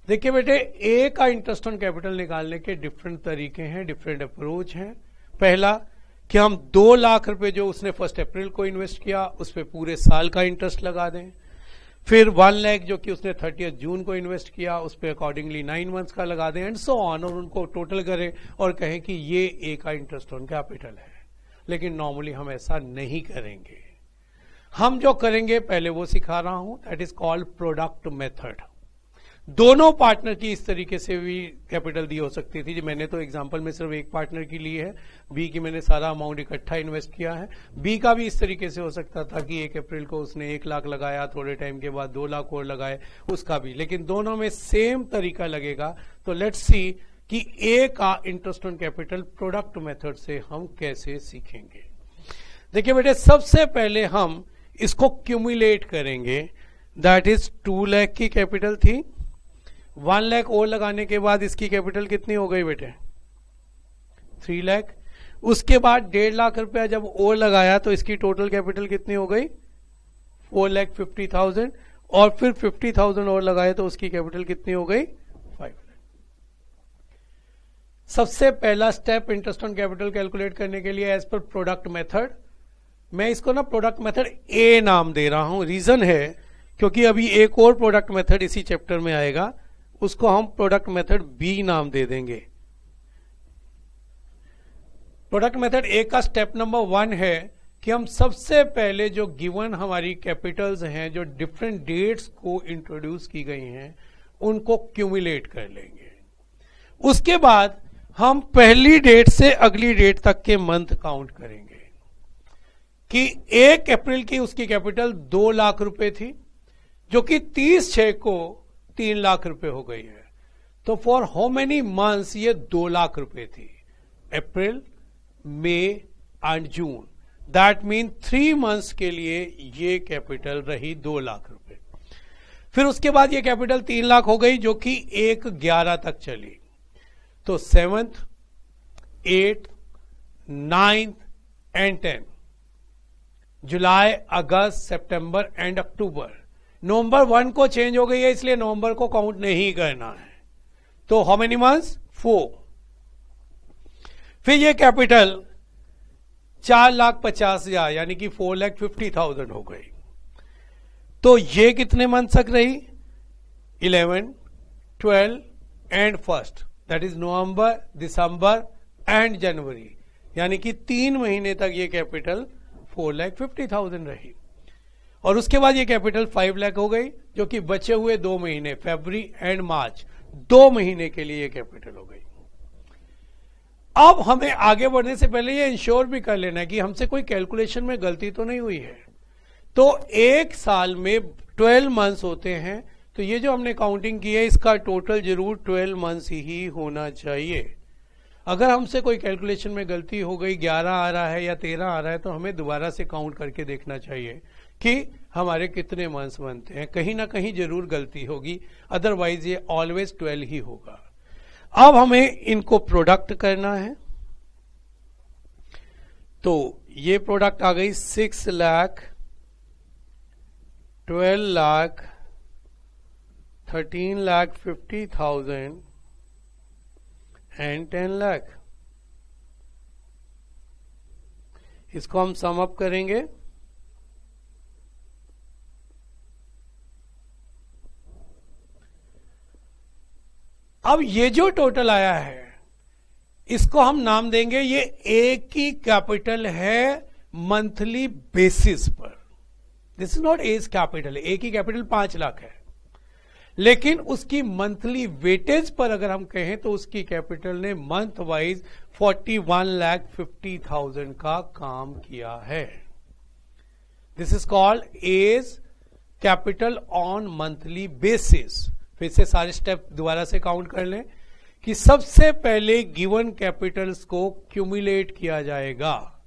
देखिए बेटे, ए का इंटरेस्ट ऑन कैपिटल निकालने के डिफरेंट तरीके हैं, डिफरेंट अप्रोच हैं। पहला कि हम 2 लाख रुपए जो उसने 1 अप्रैल को इन्वेस्ट किया उस पर पूरे साल का इंटरेस्ट लगा दें। फिर 1 लाख जो कि उसने 30 जून को इन्वेस्ट किया उस पर अकॉर्डिंगली 9 मंथ्स का लगा दें, एंड सो ऑन, और उनको टोटल करें और कहें कि ये ए का इंटरेस्ट ऑन कैपिटल है। लेकिन नॉर्मली हम ऐसा नहीं करेंगे। हम जो करेंगे पहले वो सिखा रहा हूं, that is called product method. दोनों पार्टनर की इस तरीके से भी कैपिटल दी हो सकती थी। मैंने तो एग्जांपल में सिर्फ एक पार्टनर की ली है, बी की मैंने सारा अमाउंट इकट्ठा इन्वेस्ट किया है। बी का भी इस तरीके से हो सकता था कि 1 अप्रैल को उसने 1 लाख लगाया, थोड़े टाइम के बाद 2 लाख और लगाए, उसका भी। लेकिन दोनों में सेम तरीका लगेगा। तो लेट्स सी कि ए का interest on capital product method से हम कैसे सीखेंगे। देखिए बेटे, सबसे पहले हम इसको क्यूमुलेट करेंगे। दैट इज 2 लाख की कैपिटल थी, 1 लाख और लगाने के बाद इसकी कैपिटल कितनी हो गई बेटे? 3 लाख। उसके बाद 1.5 लाख रुपया जब और लगाया तो इसकी टोटल कैपिटल कितनी हो गई? 4,50,000। और फिर 50,000 और लगाए तो उसकी कैपिटल कितनी हो गई? 5 लाख। सबसे पहला step interest on capital calculate करने के लिए एज पर प्रोडक्ट मेथड, मैं इसको ना प्रोडक्ट मेथड ए नाम दे रहा हूं। रीजन है क्योंकि अभी एक और प्रोडक्ट मेथड इसी चैप्टर में आएगा, उसको हम प्रोडक्ट मेथड बी नाम दे देंगे। प्रोडक्ट मेथड ए का स्टेप नंबर 1 है कि हम सबसे पहले जो गिवन हमारी कैपिटल्स हैं, जो डिफरेंट डेट्स को इंट्रोड्यूस की गई हैं, उनको क्यूमुलेट कर लेंगे। उसके बाद हम पहली डेट से अगली डेट तक के मंथ काउंट करेंगे कि 1 अप्रैल की उसकी कैपिटल 2 लाख रुपए थी, जो कि 30/6 को 3 लाख रुपए हो गई है। तो फॉर हाउ मेनी मंथ्स ये 2 लाख रुपए थी? April, May and June. That mean 3 months के लिए ये कैपिटल रही 2 लाख रुपए। फिर उसके बाद ये कैपिटल 3 लाख हो गई, जो कि 1/11 तक चली। तो 7th, 8th, 9th and 10th, July, August, September and October. नवंबर 1 को चेंज हो गई है, इसलिए नवंबर को काउंट नहीं करना है। तो हाउ मेनी मंथ्स? 4। फिर ये कैपिटल 4,50,000 यानी कि 4,50,000 हो गई। तो ये कितने मंथ तक रही? 11, 12 and 1st, that is November, December and January, यानी कि 3 महीने तक ये कैपिटल 4,50,000 रही। और उसके बाद ये कैपिटल 5 लाख हो गई, जो कि बचे हुए 2 महीने, फरवरी एंड मार्च, 2 महीने के लिए ये कैपिटल हो गई। अब हमें आगे बढ़ने से पहले ये इंश्योर भी कर लेना है कि हमसे कोई कैलकुलेशन में गलती तो नहीं हुई है। तो एक साल में 12 मंथ्स होते हैं, तो ये जो हमने काउंटिंग की है इसका टोटल जरूर 12 मंथ्स ही होना चाहिए। अगर हमसे कोई कैलकुलेशन में गलती हो गई, 11 आ रहा है या 13 आ रहा है, तो हमें दोबारा से काउंट करके देखना चाहिए कि हमारे कितने मंथ्स बनते हैं। कहीं ना कहीं जरूर गलती होगी, अदरवाइज ये ऑलवेज 12 ही होगा। अब हमें इनको प्रोडक्ट करना है। तो ये प्रोडक्ट आ गई 6 लाख, 12 लाख, 13,50,000 एंड 10 लाख। इसको हम सम अप करेंगे। अब ये जो टोटल आया है इसको हम नाम देंगे, ये ए की कैपिटल है मंथली बेसिस पर। This is not as capital. A की कैपिटल 5 लाख है, लेकिन उसकी मंथली वेटेज पर अगर हम कहें तो उसकी कैपिटल ने मंथ वाइज 41,50,000 का काम किया है। This is called as capital on monthly basis. फिर से सारे स्टेप दोबारा से काउंट कर लें कि सबसे पहले गिवन कैपिटल्स को क्यूमुलेट किया जाएगा।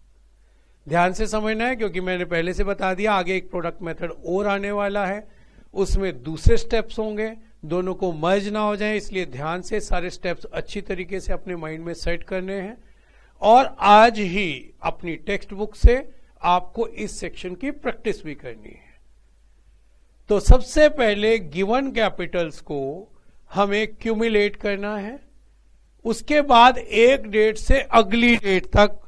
ध्यान से समझना है क्योंकि मैंने पहले से बता दिया, आगे एक प्रोडक्ट मेथड और आने वाला है, उसमें दूसरे स्टेप्स होंगे। दोनों को मर्ज ना हो जाए, इसलिए ध्यान से सारे स्टेप्स अच्छी तरीके से अपने माइंड में सेट करने हैं। और आज ही अपनी टेक्स्ट बुक से आपको इस सेक्शन की प्रैक्टिस भी करनी है। तो सबसे पहले गिवन कैपिटल्स को हमें क्यूमुलेट करना है, उसके बाद एक डेट से अगली डेट तक,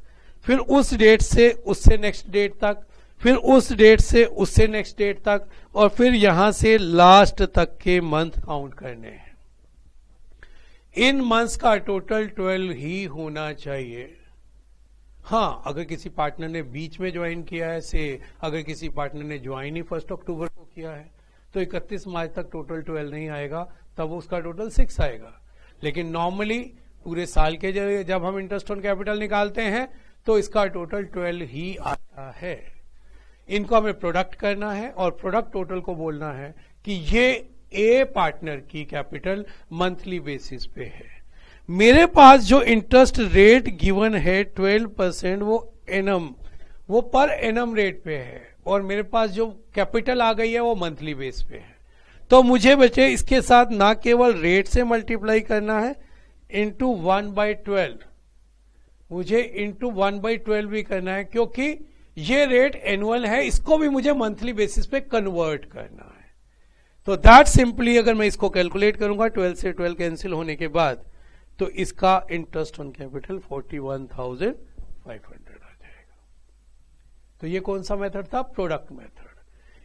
फिर उस डेट से उससे नेक्स्ट डेट तक, फिर उस डेट से उससे नेक्स्ट डेट तक, और फिर यहां से लास्ट तक के मंथ काउंट करने हैं। इन मंथ्स का टोटल 12 ही होना चाहिए। हाँ, अगर किसी पार्टनर ने बीच में ज्वाइन किया है, से अगर किसी पार्टनर ने ज्वाइन ही 1 अक्टूबर को किया है, तो 31 मार्च तक टोटल 12 नहीं आएगा, तब उसका टोटल 6 आएगा। लेकिन नॉर्मली पूरे साल के जब हम इंटरेस्ट ऑन कैपिटल निकालते हैं तो इसका टोटल 12 ही आता है। इनको हमें प्रोडक्ट करना है और प्रोडक्ट टोटल को बोलना है कि ये ए पार्टनर की कैपिटल मंथली बेसिस पे है। मेरे पास जो इंटरेस्ट रेट गिवन है 12%, वो पर एनम रेट पे है, और मेरे पास जो कैपिटल आ गई है वो मंथली बेस पे है। तो मुझे बचे इसके साथ ना केवल रेट से मल्टीप्लाई करना है इंटू 1/12, मुझे इंटू 1/12 भी करना है, क्योंकि ये रेट एनुअल है, इसको भी मुझे मंथली बेसिस पे कन्वर्ट करना है। तो दैट सिंपली अगर मैं इसको कैलकुलेट करूंगा 12 से 12 कैंसिल होने के बाद, तो इसका इंटरेस्ट ऑन कैपिटल 41,500 आ जाएगा। तो ये कौन सा मेथड था? Product method.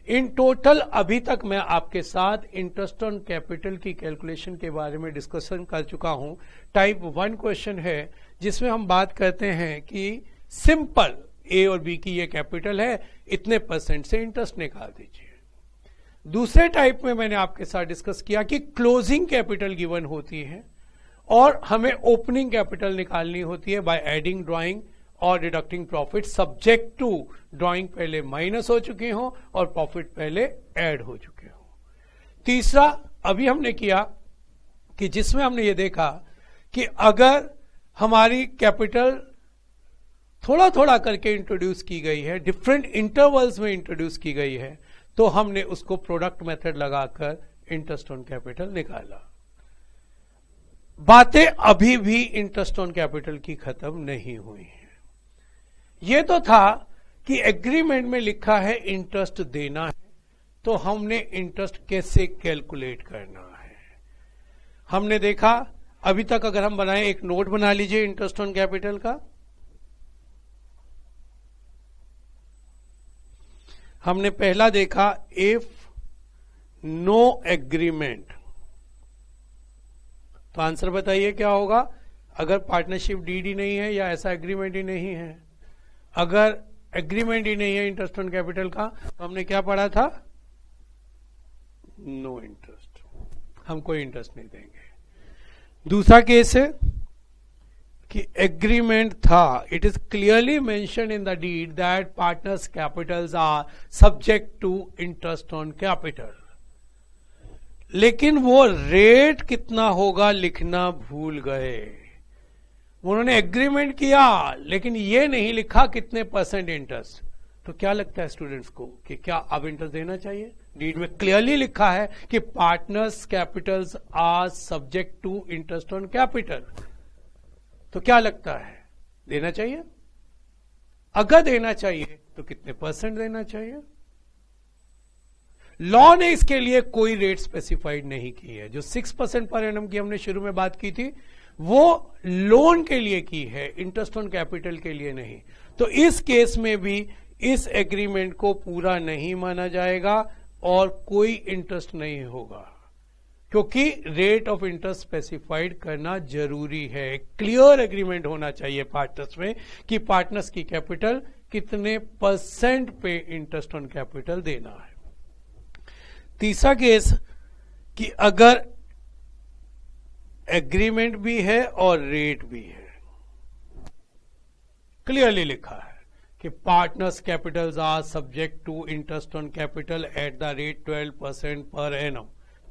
इन टोटल अभी तक मैं आपके साथ इंटरेस्ट ऑन कैपिटल की कैलकुलेशन के बारे में डिस्कशन कर चुका हूं। टाइप 1 क्वेश्चन है जिसमें हम बात करते हैं कि सिंपल ए और बी की ये कैपिटल है, इतने % से इंटरेस्ट निकाल दीजिए। दूसरे टाइप में मैंने आपके साथ डिस्कस किया कि क्लोजिंग कैपिटल गिवन होती है और हमें ओपनिंग कैपिटल निकालनी होती है बाय एडिंग ड्राइंग और deducting profit, subject to drawing पहले माइनस हो चुकी हो और प्रॉफिट पहले ऐड हो चुके हो। तीसरा अभी हमने किया कि जिसमें हमने ये देखा कि अगर हमारी कैपिटल थोड़ा थोड़ा करके इंट्रोड्यूस की गई है, डिफरेंट इंटरवल्स में इंट्रोड्यूस की गई है, तो हमने उसको प्रोडक्ट मेथड लगाकर इंटरेस्ट ऑन कैपिटल निकाला। बातें अभी भी इंटरेस्ट ऑन कैपिटल की खत्म नहीं हुई है। ये तो था कि एग्रीमेंट में लिखा है इंटरेस्ट देना है, तो हमने इंटरेस्ट कैसे कैलकुलेट करना है हमने देखा। अभी तक अगर हम बनाएं, एक नोट बना लीजिए इंटरेस्ट ऑन कैपिटल का। हमने पहला देखा इफ नो एग्रीमेंट, तो आंसर बताइए क्या होगा? अगर पार्टनरशिप डीड ही नहीं है या ऐसा एग्रीमेंट ही नहीं है, अगर एग्रीमेंट ही नहीं है इंटरेस्ट ऑन कैपिटल का, तो हमने क्या पढ़ा था? नो इंटरेस्ट, हम कोई इंटरेस्ट नहीं देंगे। दूसरा केस है कि एग्रीमेंट था, it is clearly mention in the deed that partners capitals are subject to interest on capital, लेकिन वो रेट कितना होगा लिखना भूल गए। उन्होंने एग्रीमेंट किया लेकिन ये नहीं लिखा कितने % इंटरेस्ट। तो क्या लगता है स्टूडेंट्स को कि क्या अब इंटरेस्ट देना चाहिए? डीड में क्लियरली लिखा है कि partners capitals are subject to interest on capital, तो क्या लगता है देना चाहिए? अगर देना चाहिए तो कितने % देना चाहिए? लॉ ने इसके लिए कोई रेट स्पेसिफाइड नहीं की है। जो 6% पर एनम की हमने शुरू में बात की थी, वो लोन के लिए की है, इंटरेस्ट ऑन कैपिटल के लिए नहीं। तो इस केस में भी इस एग्रीमेंट को पूरा नहीं माना जाएगा और कोई इंटरेस्ट नहीं होगा, क्योंकि रेट ऑफ इंटरेस्ट स्पेसिफाइड करना जरूरी है। क्लियर एग्रीमेंट होना चाहिए पार्टनर्स में कि पार्टनर्स की कैपिटल कितने % पे इंटरेस्ट ऑन कैपिटल देना है। तीसरा केस कि अगर एग्रीमेंट भी है और रेट भी है, क्लियरली लिखा है कि partners capitals are subject to interest on capital at the rate 12% per annum,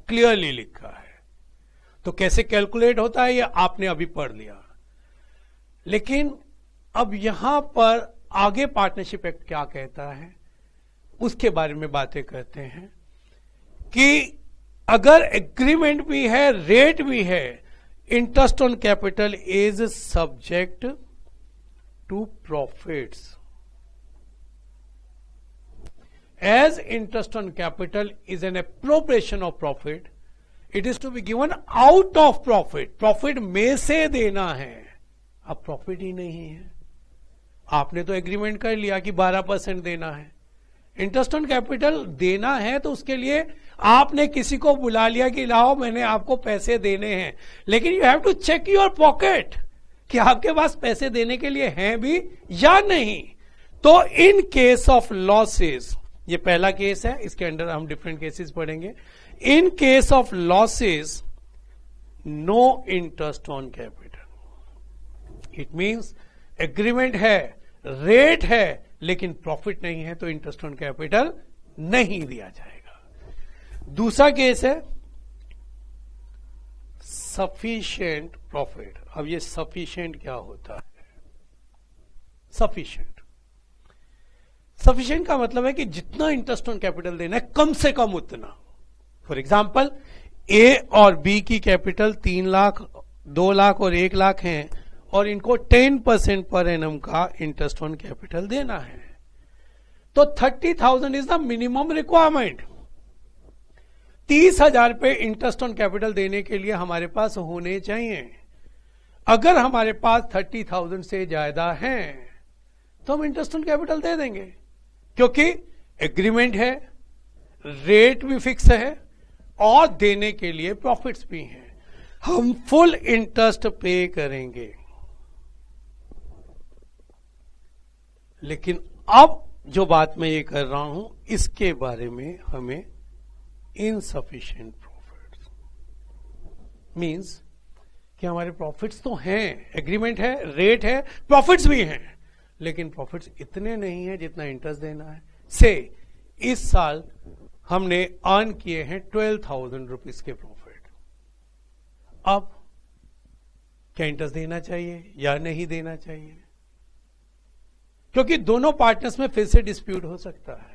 clearly लिखा है। तो कैसे कैलकुलेट होता है ये आपने अभी पढ़ लिया। लेकिन अब यहां पर आगे पार्टनरशिप एक्ट क्या कहता है उसके बारे में बातें करते हैं कि अगर एग्रीमेंट भी है, रेट भी है, interest on capital is subject to profits. As interest on capital is an appropriation of profit, it is to be given out of profit. Profit में से देना है. अब प्रॉफिट ही नहीं है. आपने तो एग्रीमेंट कर लिया कि 12% देना है. इंटरेस्ट ऑन कैपिटल देना है तो उसके लिए आपने किसी को बुला लिया कि लाओ मैंने आपको पैसे देने हैं, लेकिन you have to check your pocket कि आपके पास पैसे देने के लिए हैं भी या नहीं. तो इन केस ऑफ लॉसेस, ये पहला केस है, इसके अंदर हम डिफरेंट केसेस पढ़ेंगे. In case of losses no interest on capital. It means agreement है, रेट है, लेकिन प्रॉफिट नहीं है, तो इंटरेस्ट ऑन कैपिटल नहीं दिया जाएगा. दूसरा केस है सफिशिएंट प्रॉफिट. अब ये सफिशिएंट क्या होता है? सफिशिएंट का मतलब है कि जितना इंटरेस्ट ऑन कैपिटल देना है कम से कम उतना. फॉर एग्जाम्पल, ए और बी की कैपिटल 3 लाख, 2 लाख और 1 लाख हैं और इनको 10% पर एनम का इंटरेस्ट ऑन कैपिटल देना है. तो 30,000 इज द मिनिमम रिक्वायरमेंट. 30,000 पे इंटरेस्ट ऑन कैपिटल देने के लिए हमारे पास होने चाहिए. अगर हमारे पास 30,000 से ज्यादा है तो हम इंटरेस्ट ऑन कैपिटल दे देंगे, क्योंकि एग्रीमेंट है, रेट भी फिक्स है और देने के लिए प्रॉफिट्स भी हैं. हम फुल इंटरेस्ट पे करेंगे. लेकिन अब जो बात मैं ये कर रहा हूं इसके बारे में हमें इनसफिशिएंट प्रॉफिट्स मींस कि हमारे प्रॉफिट्स तो हैं, एग्रीमेंट है, रेट है, प्रॉफिट्स भी हैं, लेकिन प्रॉफिट्स इतने नहीं है जितना इंटरेस्ट देना है. से इस साल हमने अर्न किए हैं 12,000 रुपीज के प्रॉफिट. अब क्या इंटरेस्ट देना चाहिए या नहीं देना चाहिए? क्योंकि दोनों पार्टनर्स में फिर से डिस्प्यूट हो सकता है.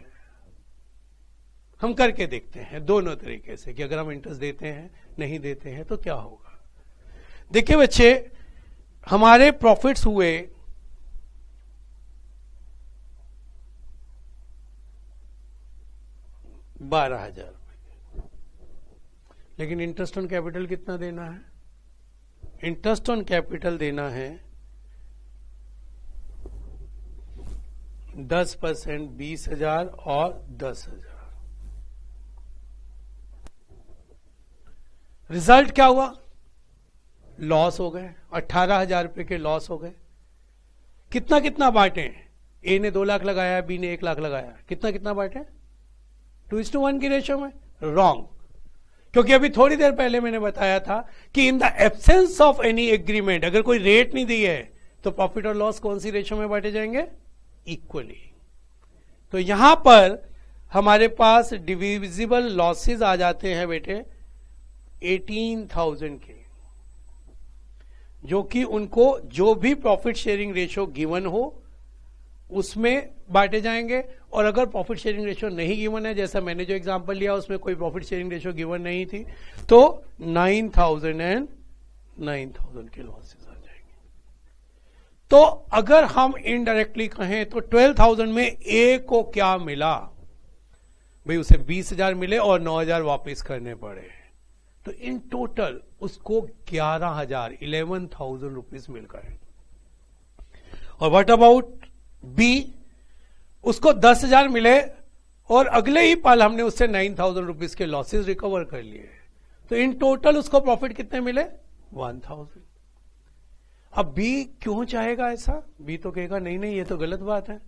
हम करके देखते हैं दोनों तरीके से कि अगर हम इंटरेस्ट देते हैं, नहीं देते हैं तो क्या होगा. देखिए बच्चे, हमारे प्रॉफिट्स हुए 12,000 रुपए, लेकिन इंटरेस्ट ऑन कैपिटल कितना देना है? इंटरेस्ट ऑन कैपिटल देना है 10%, 20,000 और 10,000. रिजल्ट क्या हुआ? लॉस हो गए. 18,000 रुपए के लॉस हो गए. कितना कितना बांटे? ए ने 2 लाख लगाया, बी ने 1 लाख लगाया. कितना कितना बांटे? 2:1 की रेशियो में. रॉन्ग. क्योंकि अभी थोड़ी देर पहले मैंने बताया था कि in the absence of any agreement, अगर कोई रेट नहीं दी है तो प्रॉफिट और लॉस कौन सी रेशियो में बांटे जाएंगे? इक्वली. तो यहां पर हमारे पास डिविजिबल लॉसेस आ जाते हैं बेटे 18,000 के, जो कि उनको जो भी प्रॉफिट शेयरिंग रेशियो गिवन हो उसमें बांटे जाएंगे. और अगर प्रॉफिट शेयरिंग रेशियो नहीं गिवन है, जैसा मैंने जो एग्जांपल लिया उसमें कोई प्रॉफिट शेयरिंग रेशियो गिवन नहीं थी, तो 9,000 एंड 9,000 के लॉसेस आ जाएंगे. तो अगर हम इनडायरेक्टली कहें तो 12,000 में ए को क्या मिला? भाई उसे 20,000 मिले और 9,000 वापस करने पड़े. तो इन टोटल उसको 11,000 रुपीज मिल गए. और व्हाट अबाउट बी? उसको 10,000 मिले और अगले ही पल हमने उससे 9,000 रुपीज के लॉसेस रिकवर कर लिए. तो इन टोटल उसको प्रॉफिट कितने मिले? 1,000. अब बी क्यों चाहेगा ऐसा? बी तो कहेगा नहीं नहीं ये तो गलत बात है,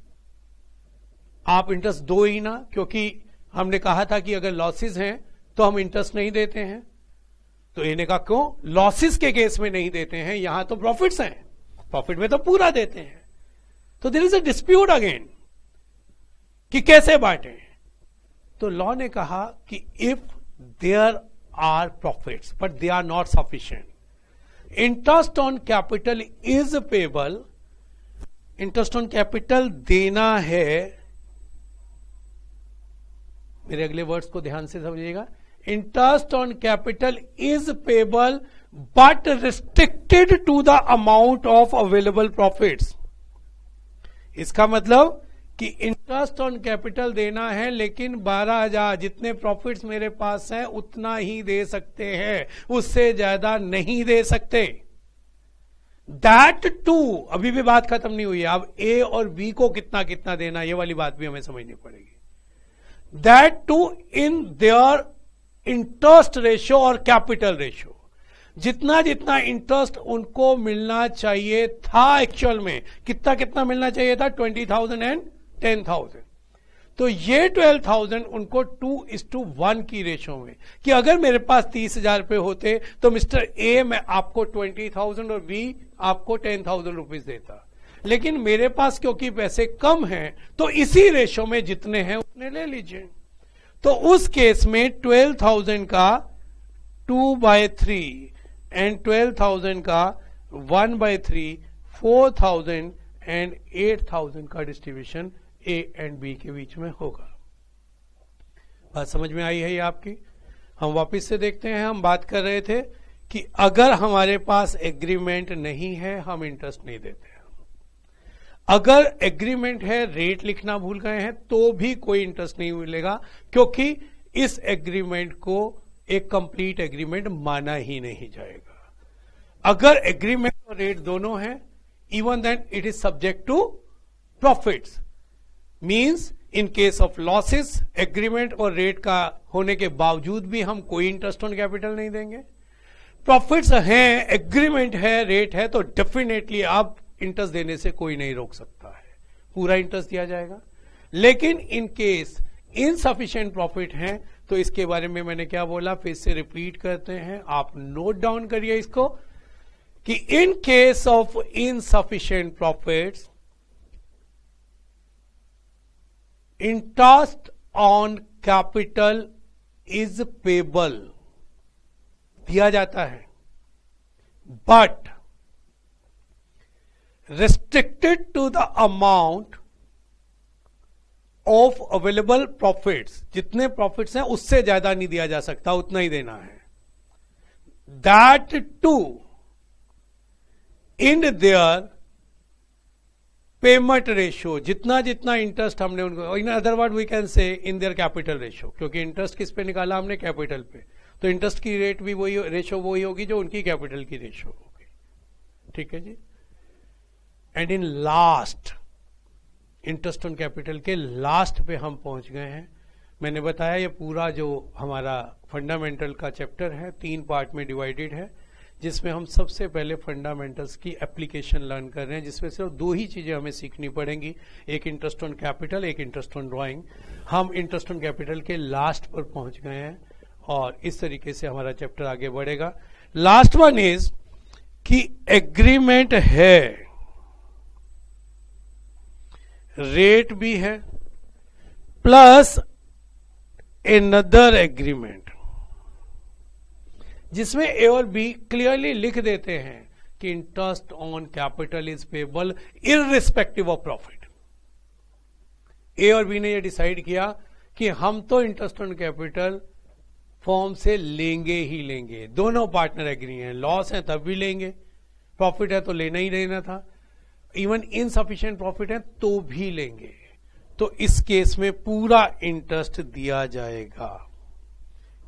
आप इंटरेस्ट दो ही ना, क्योंकि हमने कहा था कि अगर लॉसेस हैं तो हम इंटरेस्ट नहीं देते हैं. तो ए ने कहा क्यों? लॉसेस के केस में नहीं देते हैं, यहां तो प्रॉफिट्स हैं, प्रॉफिट में तो पूरा देते हैं. तो there is a dispute again कि कैसे बांटे. तो लॉ ने कहा कि if there are profits but they are not sufficient, interest on capital is payable, interest on capital देना है. मेरे अगले वर्ड्स को ध्यान से समझिएगा. Interest on capital is payable but restricted to the amount of available profits. इसका मतलब कि इंटरेस्ट ऑन कैपिटल देना है, लेकिन 12,000 जितने प्रॉफिट्स मेरे पास हैं उतना ही दे सकते हैं, उससे ज्यादा नहीं दे सकते। दैट टू, अभी भी बात खत्म नहीं हुई है, अब ए और बी को कितना कितना देना, ये वाली बात भी हमें समझनी पड़ेगी। That too in their interest ratio और कैपिटल रेशियो, जितना जितना इंटरेस्ट उनको मिलना चाहिए था, एक्चुअल में कितना कितना मिलना चाहिए था, 20,000 एंड 10,000। तो ये 12,000 उनको 2:1 की रेशो में, कि अगर मेरे पास 30,000 रुपए होते तो मिस्टर ए मैं आपको 20,000 और बी आपको 10,000 रुपीज देता, लेकिन मेरे पास क्योंकि पैसे कम हैं तो इसी रेशो में जितने हैं उतने ले लीजिए। तो उस केस में 12,000 का 2/3 एंड 12,000 का 1/3, 4,000 एंड 8,000 का डिस्ट्रीब्यूशन ए एंड बी के बीच में होगा। बात समझ में आई है ये आपकी? हम वापस से देखते हैं। हम बात कर रहे थे कि अगर हमारे पास एग्रीमेंट नहीं है हम इंटरेस्ट नहीं देते हैं। अगर एग्रीमेंट है, रेट लिखना भूल गए हैं, तो भी कोई इंटरेस्ट नहीं मिलेगा, क्योंकि इस एग्रीमेंट को एक कंप्लीट एग्रीमेंट माना ही नहीं जाएगा। अगर एग्रीमेंट और रेट दोनों हैं, even then it is subject to profits. Means in case of losses agreement और रेट का होने के बावजूद भी हम कोई इंटरेस्ट ऑन कैपिटल नहीं देंगे। प्रॉफिट्स हैं, एग्रीमेंट है, रेट है, तो डेफिनेटली आप इंटरेस्ट देने से कोई नहीं रोक सकता है, पूरा इंटरेस्ट दिया जाएगा। लेकिन इन केस इनसफिशिएंट प्रॉफिट हैं तो इसके बारे में मैंने क्या बोला, फिर से रिपीट करते हैं, आप नोट डाउन करिए इसको, कि इन case of insufficient profits interest on capital is payable, दिया जाता है, but restricted to the amount of available profits, जितने प्रॉफिट्स हैं उससे ज्यादा नहीं दिया जा सकता, उतना ही देना है। That too in their payment ratio, जितना जितना इंटरेस्ट हमने उनको, in other word we can say in their capital ratio, क्योंकि इंटरेस्ट किस पे निकाला हमने, कैपिटल पे, तो इंटरेस्ट की रेट भी वही, रेशियो वही होगी जो उनकी कैपिटल की रेशियो होगी। ठीक है जी। And in last, interest on capital के लास्ट पे हम पहुंच गए हैं। मैंने बताया ये पूरा जो हमारा फंडामेंटल का चैप्टर है 3 पार्ट में डिवाइडेड है, जिसमें हम सबसे पहले फंडामेंटल्स की एप्लीकेशन लर्न कर रहे हैं, जिसमें सिर्फ 2 ही चीजें हमें सीखनी पड़ेंगी, एक इंटरेस्ट ऑन कैपिटल, एक इंटरेस्ट ऑन ड्राइंग। हम इंटरेस्ट ऑन कैपिटल के लास्ट पर पहुंच गए हैं और इस तरीके से हमारा चैप्टर आगे बढ़ेगा। लास्ट वन इज कि एग्रीमेंट है, रेट भी है, प्लस अनदर एग्रीमेंट, जिसमें ए और बी क्लियरली लिख देते हैं कि interest on capital is payable irrespective of profit. A और बी ने यह डिसाइड किया कि हम तो इंटरेस्ट ऑन कैपिटल फॉर्म से लेंगे ही लेंगे, दोनों पार्टनर एग्री हैं, लॉस है तब भी लेंगे, प्रॉफिट है तो लेना ही लेना था, इवन इनसफिशिएंट प्रॉफिट है तो भी लेंगे। तो इस केस में पूरा इंटरेस्ट दिया जाएगा,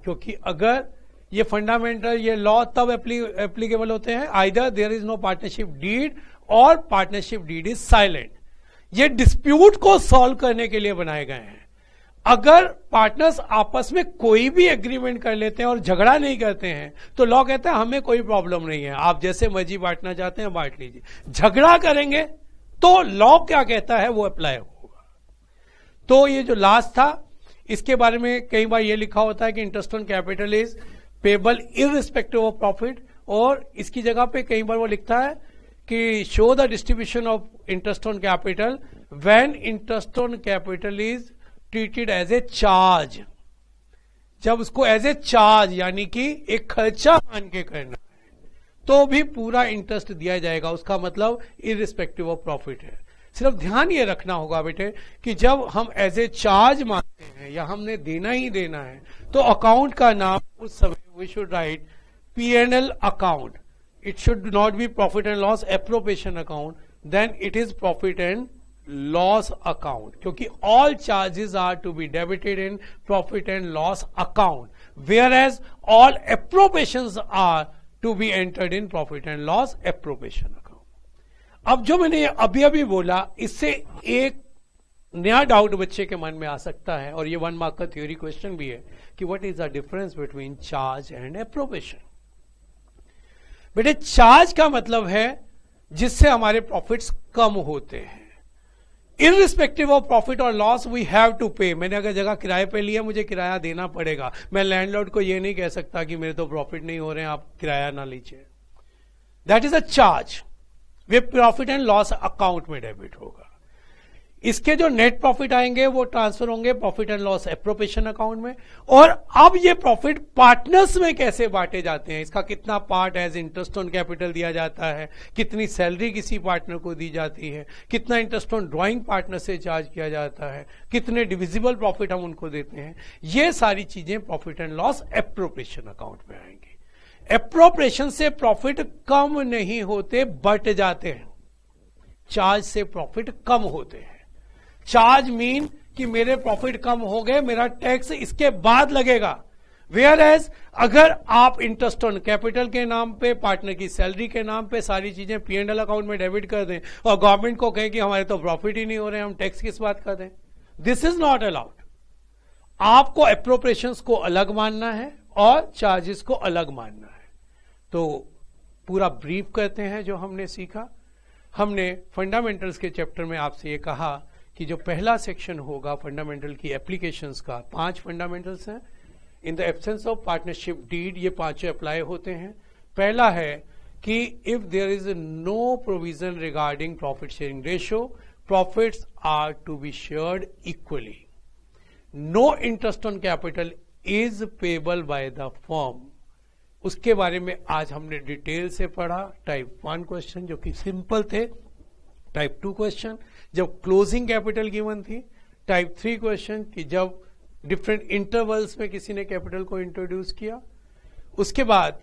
क्योंकि अगर ये फंडामेंटल, ये लॉ तब एप्लीकेबल होते हैं either there is no partnership deed और पार्टनरशिप डीड इज साइलेंट। ये डिस्प्यूट को सॉल्व करने के लिए बनाए गए हैं। अगर पार्टनर्स आपस में कोई भी एग्रीमेंट कर लेते हैं और झगड़ा नहीं करते हैं तो लॉ कहता है हमें कोई प्रॉब्लम नहीं है, आप जैसे मर्जी बांटना चाहते हैं बांट लीजिए। झगड़ा करेंगे तो लॉ क्या कहता है वो अप्लाई होगा। तो ये जो लास्ट था इसके बारे में कई बार ये लिखा होता है कि interest on capital is payable irrespective of profit, और इसकी जगह पे कई बार वो लिखता है कि show the distribution of interest on capital when interest on capital is treated as a charge. जब उसको एज ए चार्ज यानी कि एक खर्चा मान के करना है तो भी पूरा इंटरेस्ट दिया जाएगा, उसका मतलब इररिस्पेक्टिव ऑफ प्रॉफिट है। सिर्फ ध्यान ये रखना होगा बेटे कि जब हम एज ए चार्ज मानते हैं हैं या हमने देना ही देना है, तो अकाउंट का नाम उस समय we should write P&L account. It should not be profit and loss appropriation account, then it is profit and loss account, क्योंकि all charges are to be debited in profit and loss account, whereas all appropriations are to be entered in profit and loss appropriation account. अब जो मैंने अभी अभी बोला, इससे एक नया डाउट बच्चे के मन में आ सकता है, और ये 1 मार्क का थ्योरी क्वेश्चन भी है कि what is the difference between charge and appropriation. बेटे, चार्ज का मतलब है जिससे हमारे प्रॉफिट्स कम होते हैं. इररिस्पेक्टिव ऑफ प्रॉफिट और लॉस वी हैव टू पे. मैंने अगर जगह किराए पे लिया, मुझे किराया देना पड़ेगा. मैं लैंडलॉर्ड को ये नहीं कह सकता कि मेरे तो प्रॉफिट नहीं हो रहे हैं, आप किराया ना लीजिए. That is a charge. Way profit and loss account में डेबिट होगा. इसके जो नेट प्रॉफिट आएंगे वो ट्रांसफर होंगे profit and loss appropriation account में. और अब ये प्रॉफिट पार्टनर्स में कैसे बांटे जाते हैं, इसका कितना part as interest on capital दिया जाता है, कितनी सैलरी किसी पार्टनर को दी जाती है, कितना इंटरेस्ट ऑन ड्राइंग पार्टनर से चार्ज किया जाता है, कितने डिविजिबल प्रॉफिट हम उनको देते हैं, ये सारी चीजें profit and loss appropriation account में आएंगी. एप्रोप्रिएशन से प्रॉफिट कम नहीं होते, बढ़ जाते हैं. चार्ज से प्रॉफिट कम होते हैं. चार्ज मीन कि मेरे प्रॉफिट कम हो गए, मेरा टैक्स इसके बाद लगेगा. वेयर एज अगर आप इंटरेस्ट ऑन कैपिटल के नाम पे, पार्टनर की सैलरी के नाम पे सारी चीजें P&L अकाउंट में डेबिट कर दें और गवर्नमेंट को कहें कि हमारे तो प्रॉफिट ही नहीं हो रहे, हम टैक्स किस बात कर दें, दिस इज नॉट अलाउड. आपको एप्रोप्रिएशंस को अलग मानना है और चार्जेस को अलग मानना है. तो पूरा ब्रीफ करते हैं जो हमने सीखा. हमने फंडामेंटल्स के चैप्टर में आपसे ये कहा कि जो पहला सेक्शन होगा फंडामेंटल की एप्लीकेशंस का, 5 फंडामेंटल्स हैं. In the absence of partnership deed ये 5 अप्लाई होते हैं. पहला है कि if there is no provision regarding profit sharing ratio, profits are to be shared equally. No interest on capital is payable by the firm. उसके बारे में आज हमने डिटेल से पढ़ा. टाइप 1 क्वेश्चन जो कि सिंपल थे, टाइप 2 क्वेश्चन जब क्लोजिंग कैपिटल गिवन थी, टाइप 3 क्वेश्चन कि जब डिफरेंट इंटरवल्स में किसी ने कैपिटल को इंट्रोड्यूस किया. उसके बाद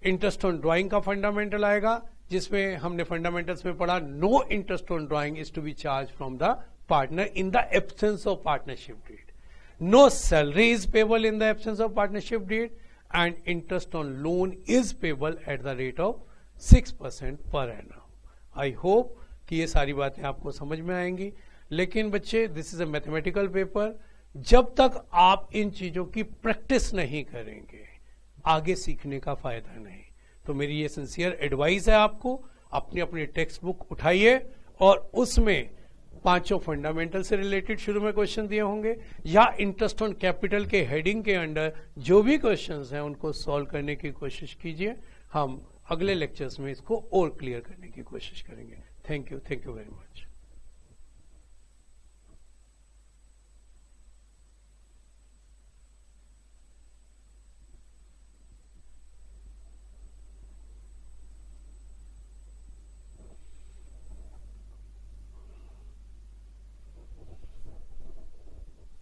इंटरेस्ट ऑन ड्राइंग का फंडामेंटल आएगा, जिसमें हमने फंडामेंटल्स में पढ़ा no interest on drawing is to be charge from the partner in the absence of partnership deed. No salary is payable in the absence of partnership deed, and interest on loan is payable at the rate of 6% per annum. I hope कि ये सारी बातें आपको समझ में आएंगी. लेकिन बच्चे, this is a mathematical paper. जब तक आप इन चीजों की प्रैक्टिस नहीं करेंगे, आगे सीखने का फायदा नहीं. तो मेरी ये सिंसियर एडवाइस है आपको, अपनी अपनी टेक्स्ट बुक उठाइए और उसमें 5 फंडामेंटल से रिलेटेड शुरू में क्वेश्चन दिए होंगे, या इंटरेस्ट ऑन कैपिटल के हेडिंग के अंडर जो भी क्वेश्चंस हैं उनको सॉल्व करने की कोशिश कीजिए. हम अगले लेक्चर्स में इसको और क्लियर करने की कोशिश करेंगे. Thank you very much.